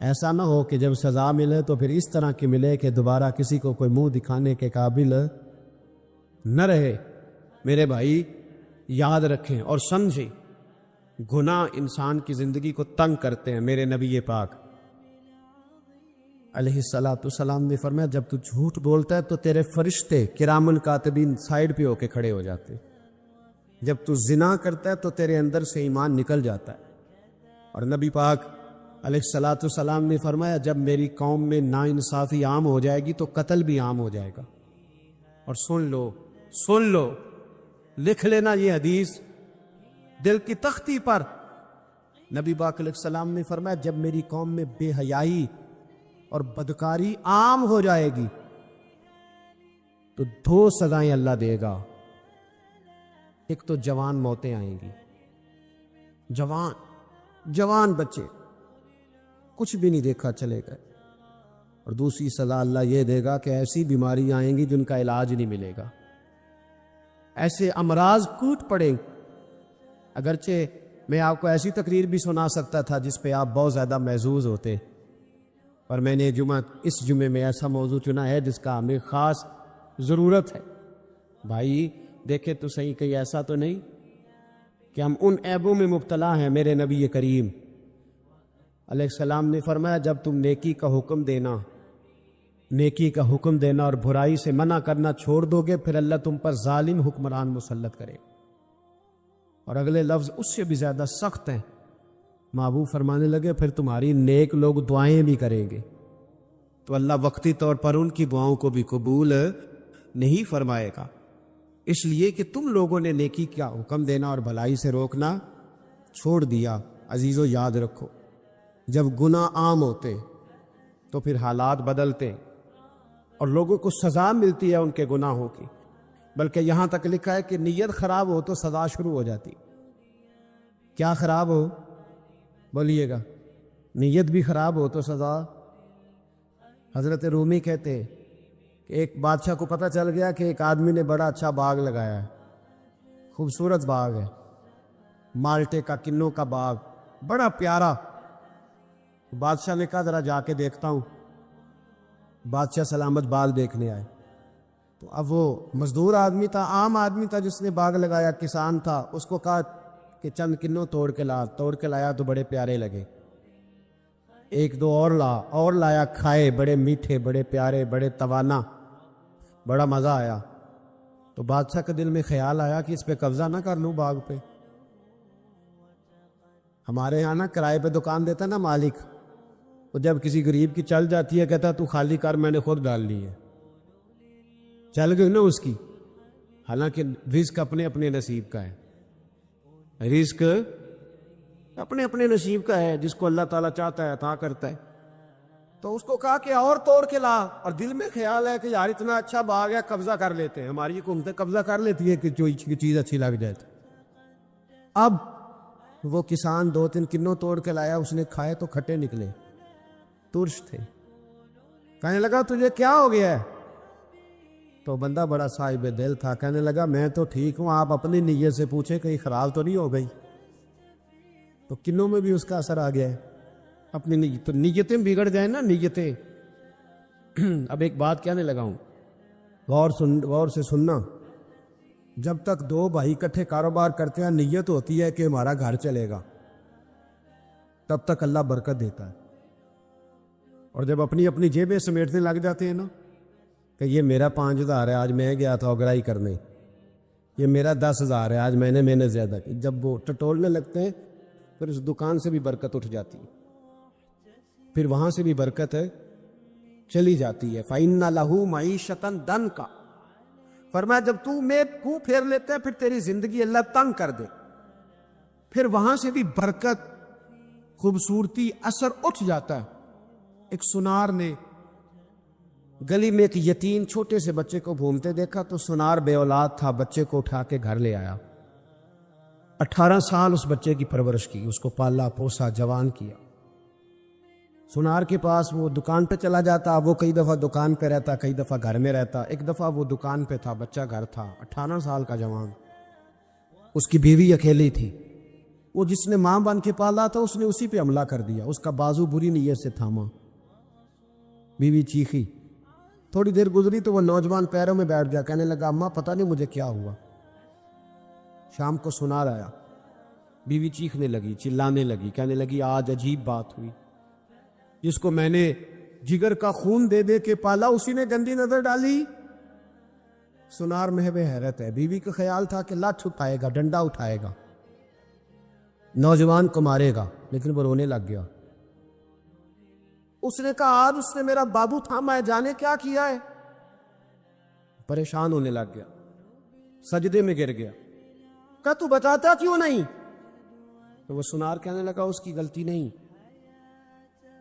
Speaker 2: ایسا نہ ہو کہ جب سزا ملے تو پھر اس طرح کی ملے کہ دوبارہ کسی کو کوئی منہ دکھانے کے قابل نہ رہے. میرے بھائی یاد رکھیں اور سمجھیں، گناہ انسان کی زندگی کو تنگ کرتے ہیں. میرے نبی پاک علیہ الصلاۃ والسلام نے فرمایا جب تو جھوٹ بولتا ہے تو تیرے فرشتے کرامن کاتبین سائڈ پہ ہو کے کھڑے ہو جاتے ہیں. جب تو زنا کرتا ہے تو تیرے اندر سے ایمان نکل جاتا ہے. اور نبی پاک علیہ الصلاۃ والسلام نے فرمایا جب میری قوم میں ناانصافی عام ہو جائے گی تو قتل بھی عام ہو جائے گا. اور سن لو لکھ لینا یہ حدیث دل کی تختی پر. نبی پاک علیہ السلام نے فرمایا جب میری قوم میں بے حیائی اور بدکاری عام ہو جائے گی تو 2 سزائیں اللہ دے گا. ایک تو جوان موتیں آئیں گی، جوان بچے کچھ بھی نہیں دیکھا چلے گئے. اور دوسری سزا اللہ یہ دے گا کہ ایسی بیماری آئیں گی جن کا علاج نہیں ملے گا، ایسے امراض کوٹ پڑیں. اگرچہ میں آپ کو ایسی تقریر بھی سنا سکتا تھا جس پہ آپ بہت زیادہ محظوظ ہوتے، پر میں نے اس جمعے میں ایسا موضوع چنا ہے جس کا ہمیں خاص ضرورت ہے. بھائی دیکھیں تو صحیح، کہیں ایسا تو نہیں کہ ہم ان عیبوں میں مبتلا ہیں. میرے نبی کریم علیہ السلام نے فرمایا جب تم نیکی کا حکم دینا اور برائی سے منع کرنا چھوڑ دو گے پھر اللہ تم پر ظالم حکمران مسلط کرے. اور اگلے لفظ اس سے بھی زیادہ سخت ہیں. محبوب فرمانے لگے پھر تمہاری نیک لوگ دعائیں بھی کریں گے تو اللہ وقتی طور پر ان کی دعاؤں کو بھی قبول نہیں فرمائے گا. اس لیے کہ تم لوگوں نے نیکی کا حکم دینا اور بھلائی سے روکنا چھوڑ دیا. عزیزو یاد رکھو جب گناہ عام ہوتے تو پھر حالات بدلتے اور لوگوں کو سزا ملتی ہے ان کے گناہوں کی. بلکہ یہاں تک لکھا ہے کہ نیت خراب ہو تو سزا شروع ہو جاتی. کیا خراب ہو؟ بولیے گا. نیت بھی خراب ہو تو سزا. حضرت رومی کہتے ہیں کہ ایک بادشاہ کو پتہ چل گیا کہ ایک آدمی نے بڑا اچھا باغ لگایا ہے، خوبصورت باغ ہے، مالٹے کا کنوں کا باغ بڑا پیارا. بادشاہ نے کہا ذرا جا کے دیکھتا ہوں. بادشاہ سلامت بال دیکھنے آئے تو اب وہ مزدور آدمی تھا، عام آدمی تھا جس نے باغ لگایا، کسان تھا. اس کو کہا کہ چند کنوں توڑ کے لایا تو بڑے پیارے لگے. 1-2 اور لایا، کھائے، بڑے میٹھے، بڑے پیارے، بڑے توانا، بڑا مزہ آیا. تو بادشاہ کے دل میں خیال آیا کہ اس پہ قبضہ نہ کر لوں باغ پہ. ہمارے یہاں نا کرائے پہ دکان دیتا نا مالک، وہ جب کسی غریب کی چل جاتی ہے کہتا تو خالی کر، میں نے خود ڈال لی ہے. چل گئی نا اس کی. حالانکہ رزق اپنے اپنے نصیب کا ہے، رزق اپنے اپنے نصیب کا ہے. جس کو اللہ تعالیٰ چاہتا ہے عطا کرتا ہے. تو اس کو کہا کہ اور توڑ کے لا، اور دل میں خیال ہے کہ یار اتنا اچھا باغ ہے قبضہ کر لیتے ہیں. ہماری حکومتیں قبضہ کر لیتی ہے کہ جو چیز اچھی لگ جائے. اب وہ کسان 2-3 کنوں توڑ کے لایا، اس نے کھائے تو کھٹے نکلے، ترش تھے. کہنے لگا تجھے کیا ہو گیا ہے؟ تو بندہ بڑا صاحب دل تھا، کہنے لگا میں تو ٹھیک ہوں، آپ اپنی نیت سے پوچھیں کہیں خراب تو نہیں ہو گئی. تو کنوں میں بھی اس کا اثر آ گیا ہے. اپنی نیتیں بگڑ جائیں نا، نیتیں. اب ایک بات کہنے لگا ہوں، غور سے سننا. جب تک 2 بھائی اکٹھے کاروبار کرتے ہیں نیت ہوتی ہے کہ ہمارا گھر چلے گا، تب تک اللہ برکت دیتا ہے. اور جب اپنی اپنی جیبیں سمیٹنے لگ جاتے ہیں نا کہ یہ میرا 5,000 ہے، آج میں گیا تھا اگرائی کرنے، یہ میرا 10,000 ہے، آج میں نے محنت زیادہ کی. جب وہ ٹٹولنے لگتے ہیں پھر اس دکان سے بھی برکت اٹھ جاتی ہے، پھر وہاں سے بھی برکت ہے چلی جاتی ہے۔ فَإِنَّ لَهُ مَعِيشَةً ضَنْكَ، فرمایا جب تو میں کو پھیر لیتا ہے پھر تیری زندگی اللہ تنگ کر دے، پھر وہاں سے بھی برکت، خوبصورتی، اثر اٹھ جاتا ہے۔ ایک سنار نے گلی میں ایک یتیم چھوٹے سے بچے کو گھومتے دیکھا تو سنار بے اولاد تھا، بچے کو اٹھا کے گھر لے آیا، 18 سال اس بچے کی پرورش کی، اس کو پالا پوسا، جوان کیا۔ سنار کے پاس وہ دکان پہ چلا جاتا، وہ کئی دفعہ دکان پہ رہتا، کئی دفعہ گھر میں رہتا۔ ایک دفعہ وہ دکان پہ تھا، بچہ گھر تھا، 18 سال کا جوان، اس کی بیوی اکیلی تھی۔ وہ جس نے ماں بن کے پالا تھا اس نے اسی پہ حملہ کر دیا، اس کا بازو بری نیت سے تھاما، بیوی چیخی۔ تھوڑی دیر گزری تو وہ نوجوان پیروں میں بیٹھ گیا، کہنے لگا اماں پتہ نہیں مجھے کیا ہوا۔ شام کو سنار آیا، بیوی چیخنے لگی، چلانے لگی، کہنے لگی آج عجیب بات ہوئی، جس کو میں نے جگر کا خون دے دے کے پالا اسی نے گندی نظر ڈالی۔ سنار محو حیرت ہے، بیوی کا خیال تھا کہ لٹھ اٹھائے گا، ڈنڈا اٹھائے گا، نوجوان کو مارے گا، لیکن وہ رونے لگ گیا۔ اس نے کہا آج اس نے میرا بابو تھاما ہے، جانے کیا کیا ہے۔ پریشان ہونے لگ گیا، سجدے میں گر گیا، کہا تو بتاتا کیوں نہیں؟ تو وہ سنار کہنے لگا اس کی غلطی نہیں،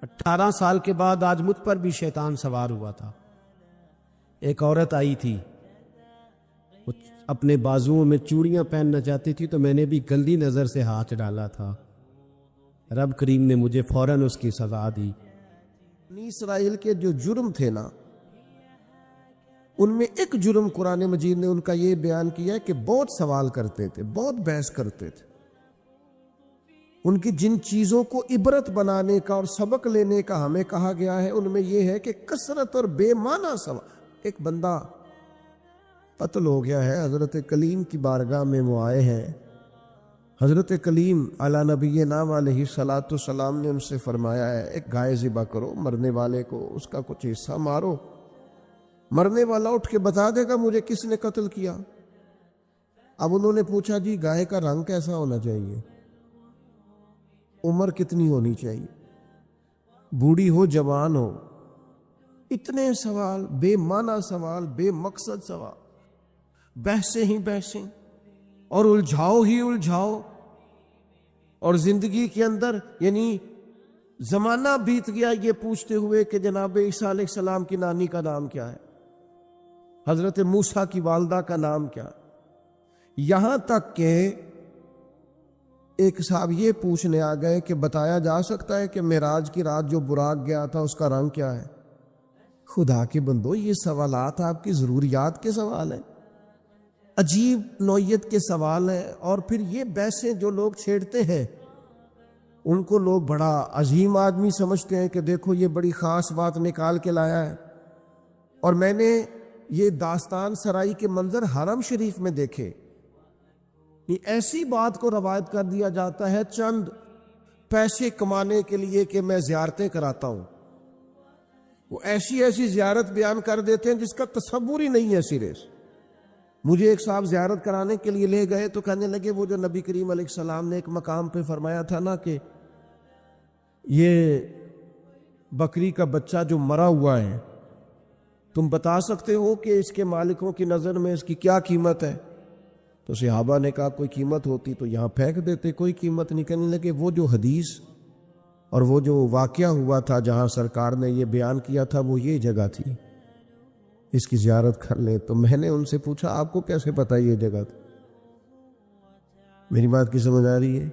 Speaker 2: 18 سال کے بعد آج مجھ پر بھی شیطان سوار ہوا تھا۔ ایک عورت آئی تھی، وہ اپنے بازوؤں میں چوڑیاں پہننا چاہتی تھی تو میں نے بھی گندی نظر سے ہاتھ ڈالا تھا، رب کریم نے مجھے فوراً اس کی سزا دی۔
Speaker 1: بنی اسرائیل کے جو جرم تھے نا، ان میں ایک جرم قرآن مجید نے ان کا یہ بیان کیا ہے کہ بہت سوال کرتے تھے، بہت بحث کرتے تھے۔ ان کی جن چیزوں کو عبرت بنانے کا اور سبق لینے کا ہمیں کہا گیا ہے ان میں یہ ہے کہ کثرت اور بے معنی سوال۔ ایک بندہ قتل ہو گیا ہے، حضرت کلیم کی بارگاہ میں وہ آئے ہیں، حضرت کلیم علی نبی نام علیہ الصلاۃ والسلام نے ان سے فرمایا ہے ایک گائے ذبح کرو، مرنے والے کو اس کا کچھ حصہ مارو، مرنے والا اٹھ کے بتا دے گا مجھے کس نے قتل کیا۔ اب انہوں نے پوچھا جی گائے کا رنگ کیسا ہونا چاہیے، عمر کتنی ہونی چاہیے، بوڑھی ہو جوان ہو، اتنے سوال، بے معنی سوال، بے مقصد سوال، بحثیں ہی بحثیں اور الجھاؤ ہی الجھاؤ۔ اور زندگی کے اندر یعنی زمانہ بیت گیا یہ پوچھتے ہوئے کہ جناب عیسیٰ علیہ السلام کی نانی کا نام کیا ہے، حضرت موسیٰ کی والدہ کا نام کیا ہے، یہاں تک کہ ایک صاحب یہ پوچھنے آ گئے کہ بتایا جا سکتا ہے کہ معراج کی رات جو براق گیا تھا اس کا رنگ کیا ہے۔ خدا کے بندو، یہ سوالات آپ کی ضروریات کے سوال ہیں، عجیب نوعیت کے سوال ہیں۔ اور پھر یہ بحثیں جو لوگ چھیڑتے ہیں ان کو لوگ بڑا عظیم آدمی سمجھتے ہیں کہ دیکھو یہ بڑی خاص بات نکال کے لایا ہے۔ اور میں نے یہ داستان سرائی کے منظر حرم شریف میں دیکھے، یہ ایسی بات کو روایت کر دیا جاتا ہے چند پیسے کمانے کے لیے کہ میں زیارتیں کراتا ہوں، وہ ایسی ایسی زیارت بیان کر دیتے ہیں جس کا تصور ہی نہیں ہے سرے سے۔ مجھے ایک صاحب زیارت کرانے کے لیے لے گئے تو کہنے لگے وہ جو نبی کریم علیہ السلام نے ایک مقام پہ فرمایا تھا نا کہ یہ بکری کا بچہ جو مرا ہوا ہے تم بتا سکتے ہو کہ اس کے مالکوں کی نظر میں اس کی کیا قیمت ہے؟ تو صحابہ نے کہا کوئی قیمت ہوتی تو یہاں پھینک دیتے، کوئی قیمت نہیں۔ کہنے لگے وہ جو حدیث اور وہ جو واقعہ ہوا تھا جہاں سرکار نے یہ بیان کیا تھا وہ یہ جگہ تھی، اس کی زیارت کر لیں۔ تو میں نے ان سے پوچھا آپ کو کیسے پتا یہ جگہ تھی؟ میری بات کی سمجھ آ رہی ہے؟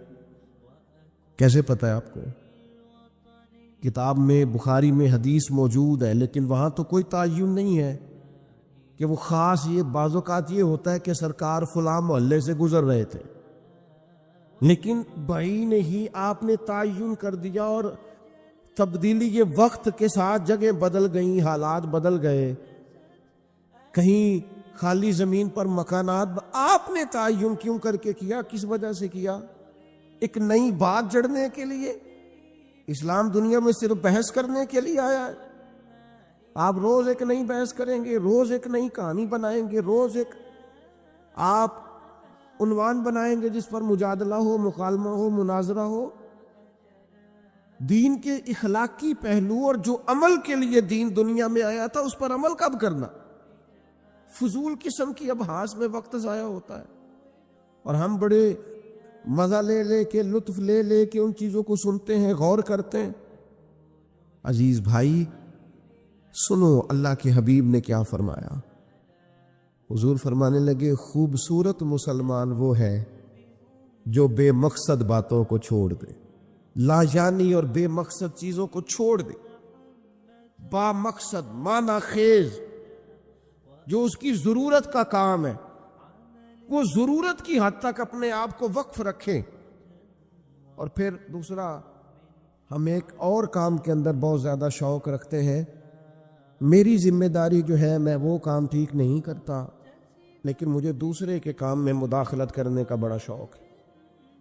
Speaker 1: کیسے پتا ہے آپ کو؟ کتاب میں بخاری میں حدیث موجود ہے لیکن وہاں تو کوئی تعین نہیں ہے کہ وہ خاص، یہ بعض اوقات یہ ہوتا ہے کہ سرکار فلاں محلے سے گزر رہے تھے، لیکن بھائی نہیں آپ نے تعین کر دیا اور تبدیلی یہ وقت کے ساتھ جگہ بدل گئیں، حالات بدل گئے، کہیں خالی زمین پر مکانات آپ نے تعین کیوں کر کے کیا؟ کس وجہ سے کیا؟ ایک نئی بات جڑنے کے لیے؟ اسلام دنیا میں صرف بحث کرنے کے لیے آیا ہے؟ آپ روز ایک نئی بحث کریں گے، روز ایک نئی کہانی بنائیں گے، روز ایک آپ عنوان بنائیں گے جس پر مجادلہ ہو، مکالمہ ہو، مناظرہ ہو؟ دین کے اخلاقی پہلو اور جو عمل کے لیے دین دنیا میں آیا تھا اس پر عمل کب کرنا؟ فضول قسم کی ابحاث میں وقت ضائع ہوتا ہے، اور ہم بڑے مزہ لے لے کے، لطف لے لے کے ان چیزوں کو سنتے ہیں، غور کرتے ہیں۔ عزیز بھائی سنو اللہ کے حبیب نے کیا فرمایا۔ حضور فرمانے لگے خوبصورت مسلمان وہ ہے جو بے مقصد باتوں کو چھوڑ دے، لا یعنی اور بے مقصد چیزوں کو چھوڑ دے، با مقصد معنی خیز جو اس کی ضرورت کا کام ہے وہ ضرورت کی حد تک اپنے آپ کو وقف رکھیں۔ اور پھر دوسرا، ہم ایک اور کام کے اندر بہت زیادہ شوق رکھتے ہیں، میری ذمہ داری جو ہے میں وہ کام ٹھیک نہیں کرتا، لیکن مجھے دوسرے کے کام میں مداخلت کرنے کا بڑا شوق ہے،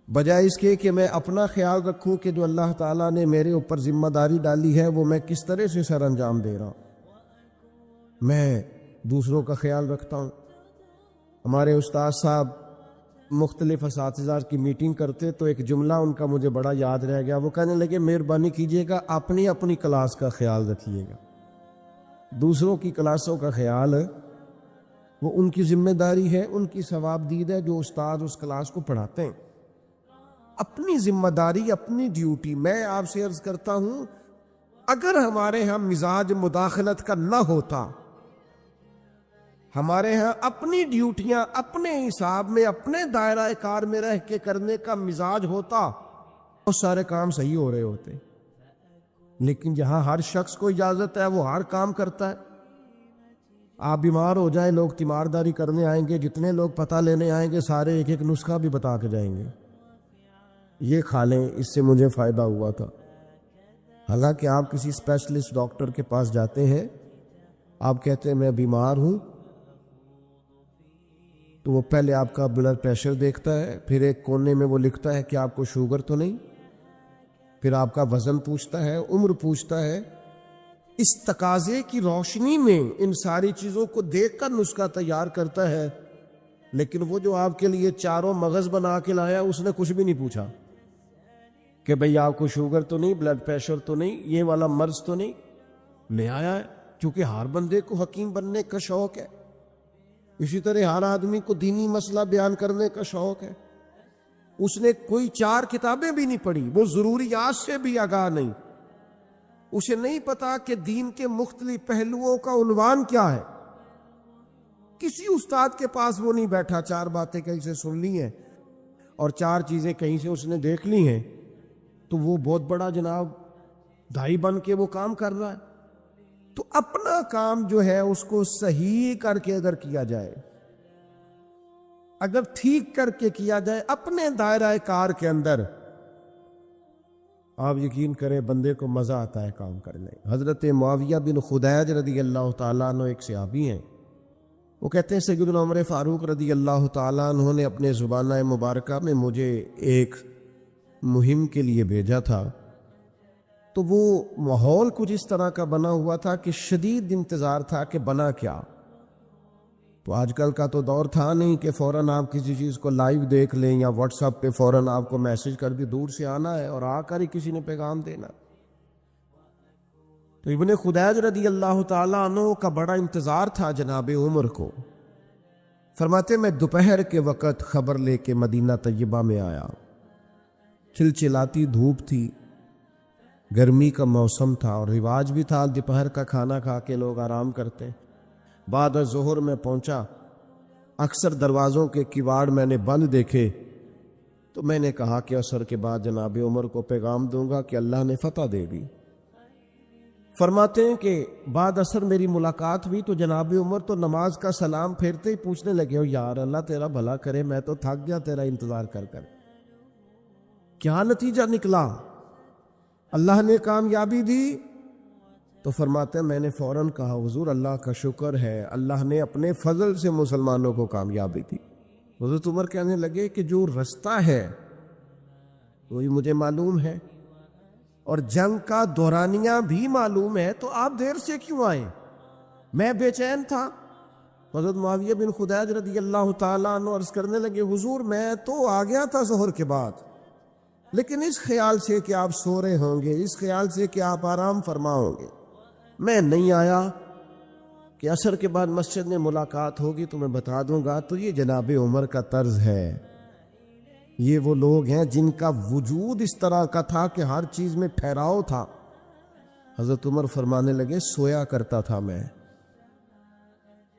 Speaker 1: بجائے اس کے کہ میں اپنا خیال رکھوں کہ جو اللہ تعالیٰ نے میرے اوپر ذمہ داری ڈالی ہے وہ میں کس طرح سے سر انجام دے رہا ہوں، میں دوسروں کا خیال رکھتا ہوں۔ ہمارے استاد صاحب مختلف اساتذہ کی میٹنگ کرتے تو ایک جملہ ان کا مجھے بڑا یاد رہ گیا، وہ کہنے لگے مہربانی کیجیے گا اپنی اپنی کلاس کا خیال رکھیے گا، دوسروں کی کلاسوں کا خیال وہ ان کی ذمہ داری ہے، ان کی ثواب دید ہے جو استاد اس کلاس کو پڑھاتے ہیں۔ اپنی ذمہ داری، اپنی ڈیوٹی۔ میں آپ سے عرض کرتا ہوں اگر ہمارے ہاں مزاج مداخلت کا نہ ہوتا، ہمارے ہاں اپنی ڈیوٹیاں اپنے حساب میں اپنے دائرہ کار میں رہ کے کرنے کا مزاج ہوتا، بہت سارے کام صحیح ہو رہے ہوتے، لیکن جہاں ہر شخص کو اجازت ہے وہ ہر کام کرتا ہے۔ آپ بیمار ہو جائیں، لوگ تیمارداری کرنے آئیں گے، جتنے لوگ پتہ لینے آئیں گے سارے ایک ایک نسخہ بھی بتا کے جائیں گے، یہ کھا لیں اس سے مجھے فائدہ ہوا تھا۔ حالانکہ آپ کسی اسپیشلسٹ ڈاکٹر کے پاس جاتے ہیں، آپ کہتے ہیں میں بیمار ہوں، تو وہ پہلے آپ کا بلڈ پریشر دیکھتا ہے، پھر ایک کونے میں وہ لکھتا ہے کہ آپ کو شوگر تو نہیں، پھر آپ کا وزن پوچھتا ہے، عمر پوچھتا ہے۔ اس تقاضے کی روشنی میں ان ساری چیزوں کو دیکھ کر نسخہ تیار کرتا ہے، لیکن وہ جو آپ کے لیے چاروں مغز بنا کے لایا اس نے کچھ بھی نہیں پوچھا کہ بھئی آپ کو شوگر تو نہیں، بلڈ پریشر تو نہیں، یہ والا مرض تو نہیں، لے آیا ہے۔ کیونکہ ہر بندے کو حکیم بننے کا شوق ہے، اسی طرح ہر آدمی کو دینی مسئلہ بیان کرنے کا شوق ہے۔ اس نے کوئی 4 کتابیں بھی نہیں پڑھی، وہ ضروریات سے بھی آگاہ نہیں، اسے نہیں پتا کہ دین کے مختلف پہلوؤں کا عنوان کیا ہے۔ کسی استاد کے پاس وہ نہیں بیٹھا، 4 باتیں کہیں سے سن لی ہیں اور 4 چیزیں کہیں سے اس نے دیکھ لی ہیں تو وہ بہت بڑا جناب دائی بن کے وہ کام کر رہا ہے۔ تو اپنا کام جو ہے اس کو صحیح کر کے اگر کیا جائے، اگر ٹھیک کر کے کیا جائے اپنے دائرہ کار کے اندر، آپ یقین کریں بندے کو مزہ آتا ہے کام کرنے۔ حضرت معاویہ بن خدیج رضی اللہ تعالیٰ عنہ ایک صحابی ہیں، وہ کہتے ہیں سیدنا عمر فاروق رضی اللہ تعالیٰ عنہ نے اپنے زبانہ مبارکہ میں مجھے ایک مہم کے لیے بھیجا تھا، تو وہ ماحول کچھ اس طرح کا بنا ہوا تھا کہ شدید انتظار تھا کہ بنا کیا۔ تو آج کل کا تو دور تھا نہیں کہ فوراً آپ کسی چیز کو لائیو دیکھ لیں یا واٹس ایپ پہ فوراً آپ کو میسج کر دی، دور سے آنا ہے اور آ کر ہی کسی نے پیغام دینا۔ تو ابن خدیج رضی اللہ تعالیٰ عنہ کا بڑا انتظار تھا جناب عمر کو۔ فرماتے میں دوپہر کے وقت خبر لے کے مدینہ طیبہ میں آیا، چلچلاتی دھوپ تھی، گرمی کا موسم تھا اور رواج بھی تھا دوپہر کا کھانا کھا کے لوگ آرام کرتے۔ بعد ظہر میں پہنچا، اکثر دروازوں کے کواڑ میں نے بند دیکھے، تو میں نے کہا کہ عصر کے بعد جناب عمر کو پیغام دوں گا کہ اللہ نے فتح دے دی۔ فرماتے ہیں کہ بعد عصر میری ملاقات ہوئی تو جناب عمر تو نماز کا سلام پھیرتے ہی پوچھنے لگے، او یار اللہ تیرا بھلا کرے، میں تو تھک گیا تیرا انتظار کر کر، کیا نتیجہ نکلا؟ اللہ نے کامیابی دی؟ تو فرماتے ہیں میں نے فوراً کہا حضور اللہ کا شکر ہے، اللہ نے اپنے فضل سے مسلمانوں کو کامیابی دی۔ حضرت عمر کہنے لگے کہ جو رستہ ہے وہی مجھے معلوم ہے اور جنگ کا دورانیہ بھی معلوم ہے، تو آپ دیر سے کیوں آئے؟ میں بے چین تھا، حضرت معاویہ بن خدیج رضی اللہ تعالیٰ عنہ عرض کرنے لگے حضور میں تو آ گیا تھا ظہر کے بعد، لیکن اس خیال سے کہ آپ سو رہے ہوں گے، اس خیال سے کہ آپ آرام فرما ہوں گے، میں نہیں آیا کہ عصر کے بعد مسجد میں ملاقات ہوگی تو میں بتا دوں گا۔ تو یہ جناب عمر کا طرز ہے، یہ وہ لوگ ہیں جن کا وجود اس طرح کا تھا کہ ہر چیز میں ٹھہراؤ تھا۔ حضرت عمر فرمانے لگے سویا کرتا تھا میں،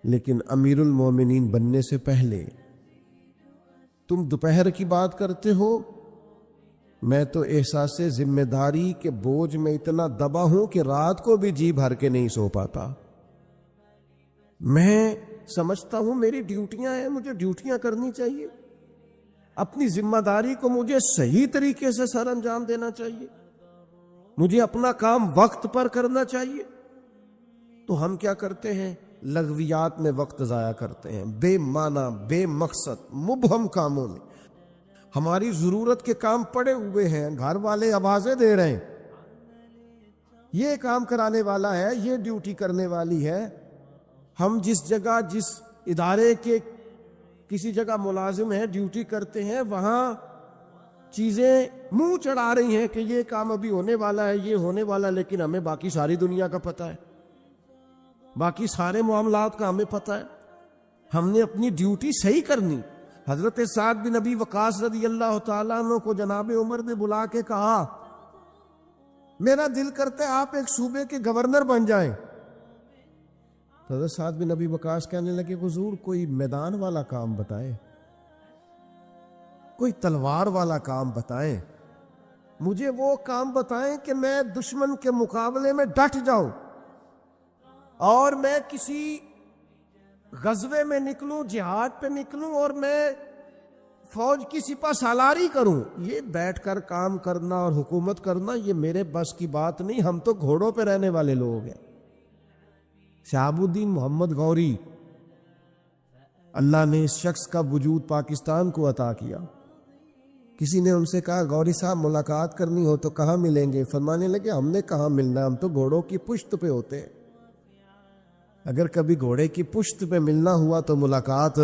Speaker 1: لیکن امیر المومنین بننے سے پہلے تم دوپہر کی بات کرتے ہو، میں تو احساس ذمہ داری کے بوجھ میں اتنا دبا ہوں کہ رات کو بھی جی بھر کے نہیں سو پاتا۔ میں سمجھتا ہوں میری ڈیوٹیاں ہیں، مجھے ڈیوٹیاں کرنی چاہیے، اپنی ذمہ داری کو مجھے صحیح طریقے سے سر انجام دینا چاہیے، مجھے اپنا کام وقت پر کرنا چاہیے۔ تو ہم کیا کرتے ہیں؟ لغویات میں وقت ضائع کرتے ہیں، بے معنی، بے مقصد، مبہم کاموں میں۔ ہماری ضرورت کے کام پڑے ہوئے ہیں، گھر والے آوازیں دے رہے ہیں، یہ کام کرانے والا ہے، یہ ڈیوٹی کرنے والی ہے۔ ہم جس جگہ، جس ادارے کے کسی جگہ ملازم ہیں، ڈیوٹی کرتے ہیں، وہاں چیزیں منہ چڑھا رہی ہیں کہ یہ کام ابھی ہونے والا ہے، یہ ہونے والا ہے، لیکن ہمیں باقی ساری دنیا کا پتہ ہے، باقی سارے معاملات کا ہمیں پتہ ہے۔ ہم نے اپنی ڈیوٹی صحیح کرنی۔ حضرت سعد بن ابی وقاص رضی اللہ تعالیٰ عنہ کو جناب عمر نے بلا کے کہا میرا دل کرتا ہے آپ ایک صوبے کے گورنر بن جائیں۔ حضرت سعد بن ابی وقاص کہنے لگے حضور کوئی میدان والا کام بتائیں، کوئی تلوار والا کام بتائیں، مجھے وہ کام بتائیں کہ میں دشمن کے مقابلے میں ڈٹ جاؤں اور میں کسی غزوے میں نکلوں، جہاد پہ نکلوں اور میں فوج کی سپہ سالاری کروں۔ یہ بیٹھ کر کام کرنا اور حکومت کرنا یہ میرے بس کی بات نہیں، ہم تو گھوڑوں پہ رہنے والے لوگ ہیں۔ شہاب الدین محمد غوری، اللہ نے اس شخص کا وجود پاکستان کو عطا کیا۔ کسی نے ان سے کہا غوری صاحب ملاقات کرنی ہو تو کہاں ملیں گے؟ فرمانے لگے ہم نے کہاں ملنا، ہم تو گھوڑوں کی پشت پہ ہوتے ہیں، اگر کبھی گھوڑے کی پشت پہ ملنا ہوا تو ملاقات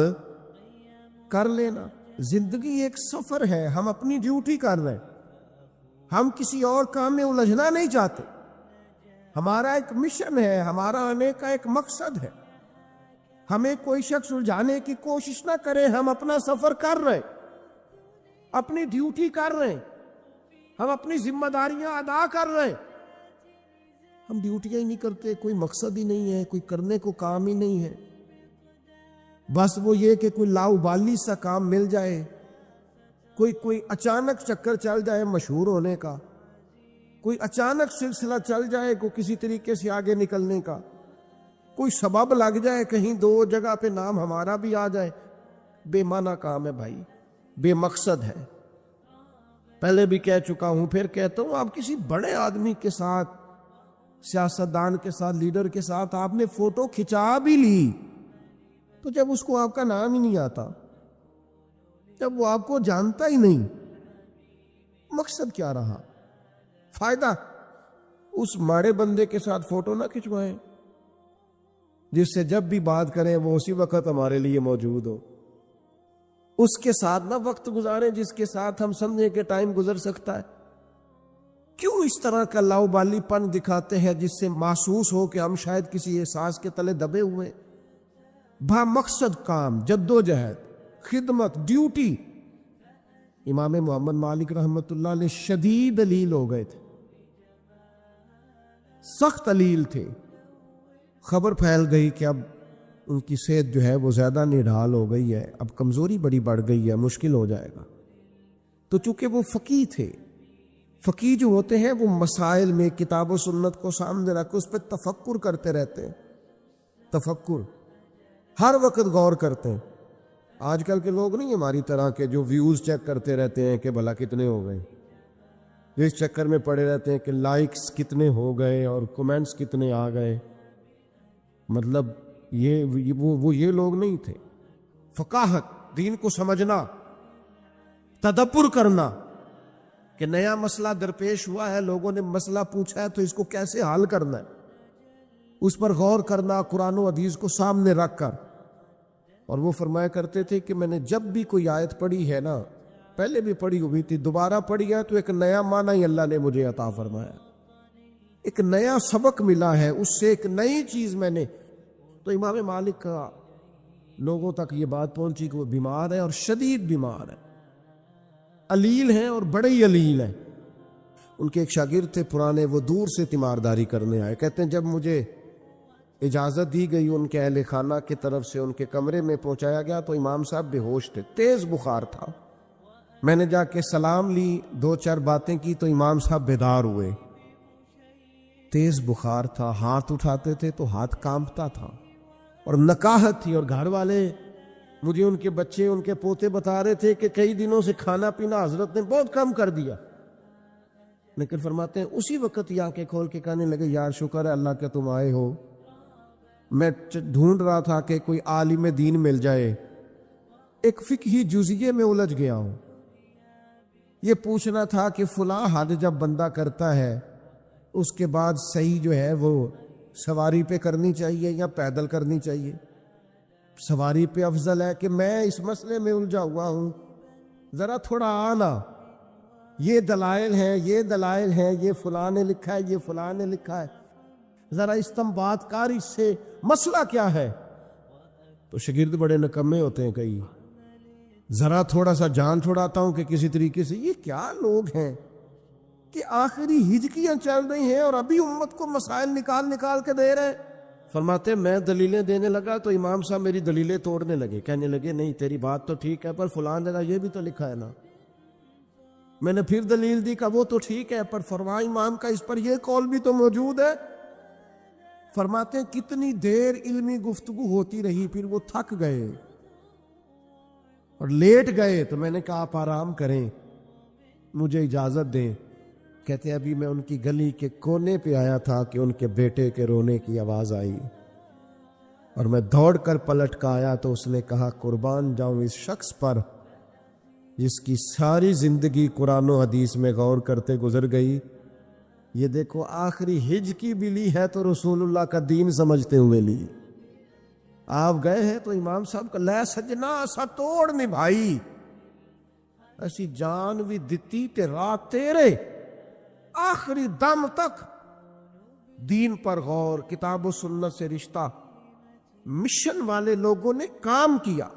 Speaker 1: کر لینا۔ زندگی ایک سفر ہے، ہم اپنی ڈیوٹی کر رہے ہیں، ہم کسی اور کام میں الجھنا نہیں چاہتے، ہمارا ایک مشن ہے، ہمارا آنے کا ایک مقصد ہے، ہمیں کوئی شخص الجھانے کی کوشش نہ کرے، ہم اپنا سفر کر رہے ہیں، اپنی ڈیوٹی کر رہے ہیں، ہم اپنی ذمہ داریاں ادا کر رہے ہیں۔ ہم ڈیوٹیاں ہی نہیں کرتے، کوئی مقصد ہی نہیں ہے، کوئی کرنے کو کام ہی نہیں ہے، بس وہ یہ کہ کوئی لاؤبالی سا کام مل جائے، کوئی اچانک چکر چل جائے مشہور ہونے کا، کوئی اچانک سلسلہ چل جائے کو کسی طریقے سے آگے نکلنے کا، کوئی سبب لگ جائے کہیں دو جگہ پہ نام ہمارا بھی آ جائے۔ بے معنی کام ہے بھائی، بے مقصد ہے۔ پہلے بھی کہہ چکا ہوں، پھر کہتا ہوں، آپ کسی بڑے آدمی کے ساتھ، سیاستدان کے ساتھ، لیڈر کے ساتھ آپ نے فوٹو کھچا بھی لی تو جب اس کو آپ کا نام ہی نہیں آتا، جب وہ آپ کو جانتا ہی نہیں، مقصد کیا رہا؟ فائدہ؟ اس ماڑے بندے کے ساتھ فوٹو نہ کھچوائیں جس سے جب بھی بات کریں وہ اسی وقت ہمارے لیے موجود ہو، اس کے ساتھ نہ وقت گزاریں جس کے ساتھ ہم سمجھیں کہ ٹائم گزر سکتا ہے۔ کیوں اس طرح کا لاؤبالی پن دکھاتے ہیں جس سے محسوس ہو کہ ہم شاید کسی احساس کے تلے دبے ہوئے ہیں؟ با مقصد کام، جدوجہد، خدمت، ڈیوٹی۔ امام محمد مالک رحمۃ اللہ علیہ شدید علیل ہو گئے تھے، سخت علیل تھے۔ خبر پھیل گئی کہ اب ان کی صحت جو ہے وہ زیادہ نڈھال ہو گئی ہے، اب کمزوری بڑی بڑھ گئی ہے، مشکل ہو جائے گا۔ تو چونکہ وہ فقیہ تھے، فقیہ جو ہوتے ہیں وہ مسائل میں کتاب و سنت کو سامنے رکھ اس پہ تفکر کرتے رہتے ہیں، تفکر، ہر وقت غور کرتے ہیں۔ آج کل کے لوگ نہیں ہماری طرح کے جو ویوز چیک کرتے رہتے ہیں کہ بھلا کتنے ہو گئے، جو اس چکر میں پڑے رہتے ہیں کہ لائکس کتنے ہو گئے اور کمنٹس کتنے آ گئے۔ مطلب یہ لوگ نہیں تھے۔ فقاہت، دین کو سمجھنا، تدبر کرنا کہ نیا مسئلہ درپیش ہوا ہے، لوگوں نے مسئلہ پوچھا ہے تو اس کو کیسے حل کرنا ہے، اس پر غور کرنا، قرآن و حدیث کو سامنے رکھ کر اور وہ فرمایا کرتے تھے کہ میں نے جب بھی کوئی آیت پڑھی ہے نا، پہلے بھی پڑھی ہوئی تھی، دوبارہ پڑھی ہے تو ایک نیا معنی ہی اللہ نے مجھے عطا فرمایا، ایک نیا سبق ملا ہے، اس سے ایک نئی چیز میں نے. تو امام مالک کا لوگوں تک یہ بات پہنچی کہ وہ بیمار ہے اور شدید بیمار ہے، علیل ہیں اور بڑے ہی علیل ہیں. ان کے ایک شاگرد تھے پرانے، وہ دور سے تیمارداری کرنے آئے. کہتے ہیں جب مجھے اجازت دی گئی ان کے اہل خانہ کی طرف سے، ان کے کمرے میں پہنچایا گیا تو امام صاحب بے ہوش تھے، تیز بخار تھا. میں نے جا کے سلام لی، 2-4 باتیں کی تو امام صاحب بیدار ہوئے. تیز بخار تھا، ہاتھ اٹھاتے تھے تو ہاتھ کانپتا تھا اور نکاہت تھی. اور گھر والے مجھے ان کے بچے، ان کے پوتے بتا رہے تھے کہ کئی دنوں سے کھانا پینا حضرت نے بہت کم کر دیا. لیکن فرماتے ہیں اسی وقت یہ آنکھیں کھول کے کہنے لگے یار شکر ہے اللہ کہ تم آئے ہو. میں ڈھونڈ رہا تھا کہ کوئی عالم دین مل جائے، ایک فقہی جزیے میں الجھ گیا ہوں. یہ پوچھنا تھا کہ فلاں حد جب بندہ کرتا ہے اس کے بعد صحیح جو ہے وہ سواری پہ کرنی چاہیے یا پیدل کرنی چاہیے. سواری پہ افضل ہے کہ میں اس مسئلے میں الجھا ہوا ہوں، ذرا تھوڑا آنا، یہ دلائل ہیں، یہ دلائل ہیں، یہ فلاں نے لکھا ہے، یہ فلاں نے لکھا ہے، ذرا استنباط کاری سے مسئلہ کیا ہے. تو شاگرد بڑے نکمے ہوتے ہیں کئی، ذرا تھوڑا سا جان چھڑاتا ہوں کہ کسی طریقے سے. یہ کیا لوگ ہیں کہ آخری ہجکیاں چل رہی ہیں اور ابھی امت کو مسائل نکال کے دے رہے ہیں. فرماتے میں دلیلیں دینے لگا تو امام صاحب میری دلیلیں توڑنے لگے، کہنے لگے نہیں تیری بات تو ٹھیک ہے پر فلاں جگہ یہ بھی تو لکھا ہے نا. میں نے پھر دلیل دی کہ وہ تو ٹھیک ہے پر فرمان امام کا اس پر یہ قول بھی تو موجود ہے. فرماتے ہیں کتنی دیر علمی گفتگو ہوتی رہی، پھر وہ تھک گئے اور لیٹ گئے. تو میں نے کہا آپ آرام کریں، مجھے اجازت دیں. کہتے ہیں ابھی میں ان کی گلی کے کونے پہ آیا تھا کہ ان کے بیٹے کے رونے کی آواز آئی اور میں دوڑ کر پلٹ کر آیا تو اس نے کہا قربان جاؤں اس شخص پر جس کی ساری زندگی قرآن و حدیث میں غور کرتے گزر گئی. یہ دیکھو آخری ہج کی بھی لی ہے تو رسول اللہ کا دین سمجھتے ہوئے لی. آپ گئے ہیں تو امام صاحب کا لے سجنا سا توڑ نبھائی، ایسی جان بھی دتی تے رات تیرے. آخری دم تک دین پر غور، کتاب و سنت سے رشتہ، مشن والے لوگوں نے کام کیا.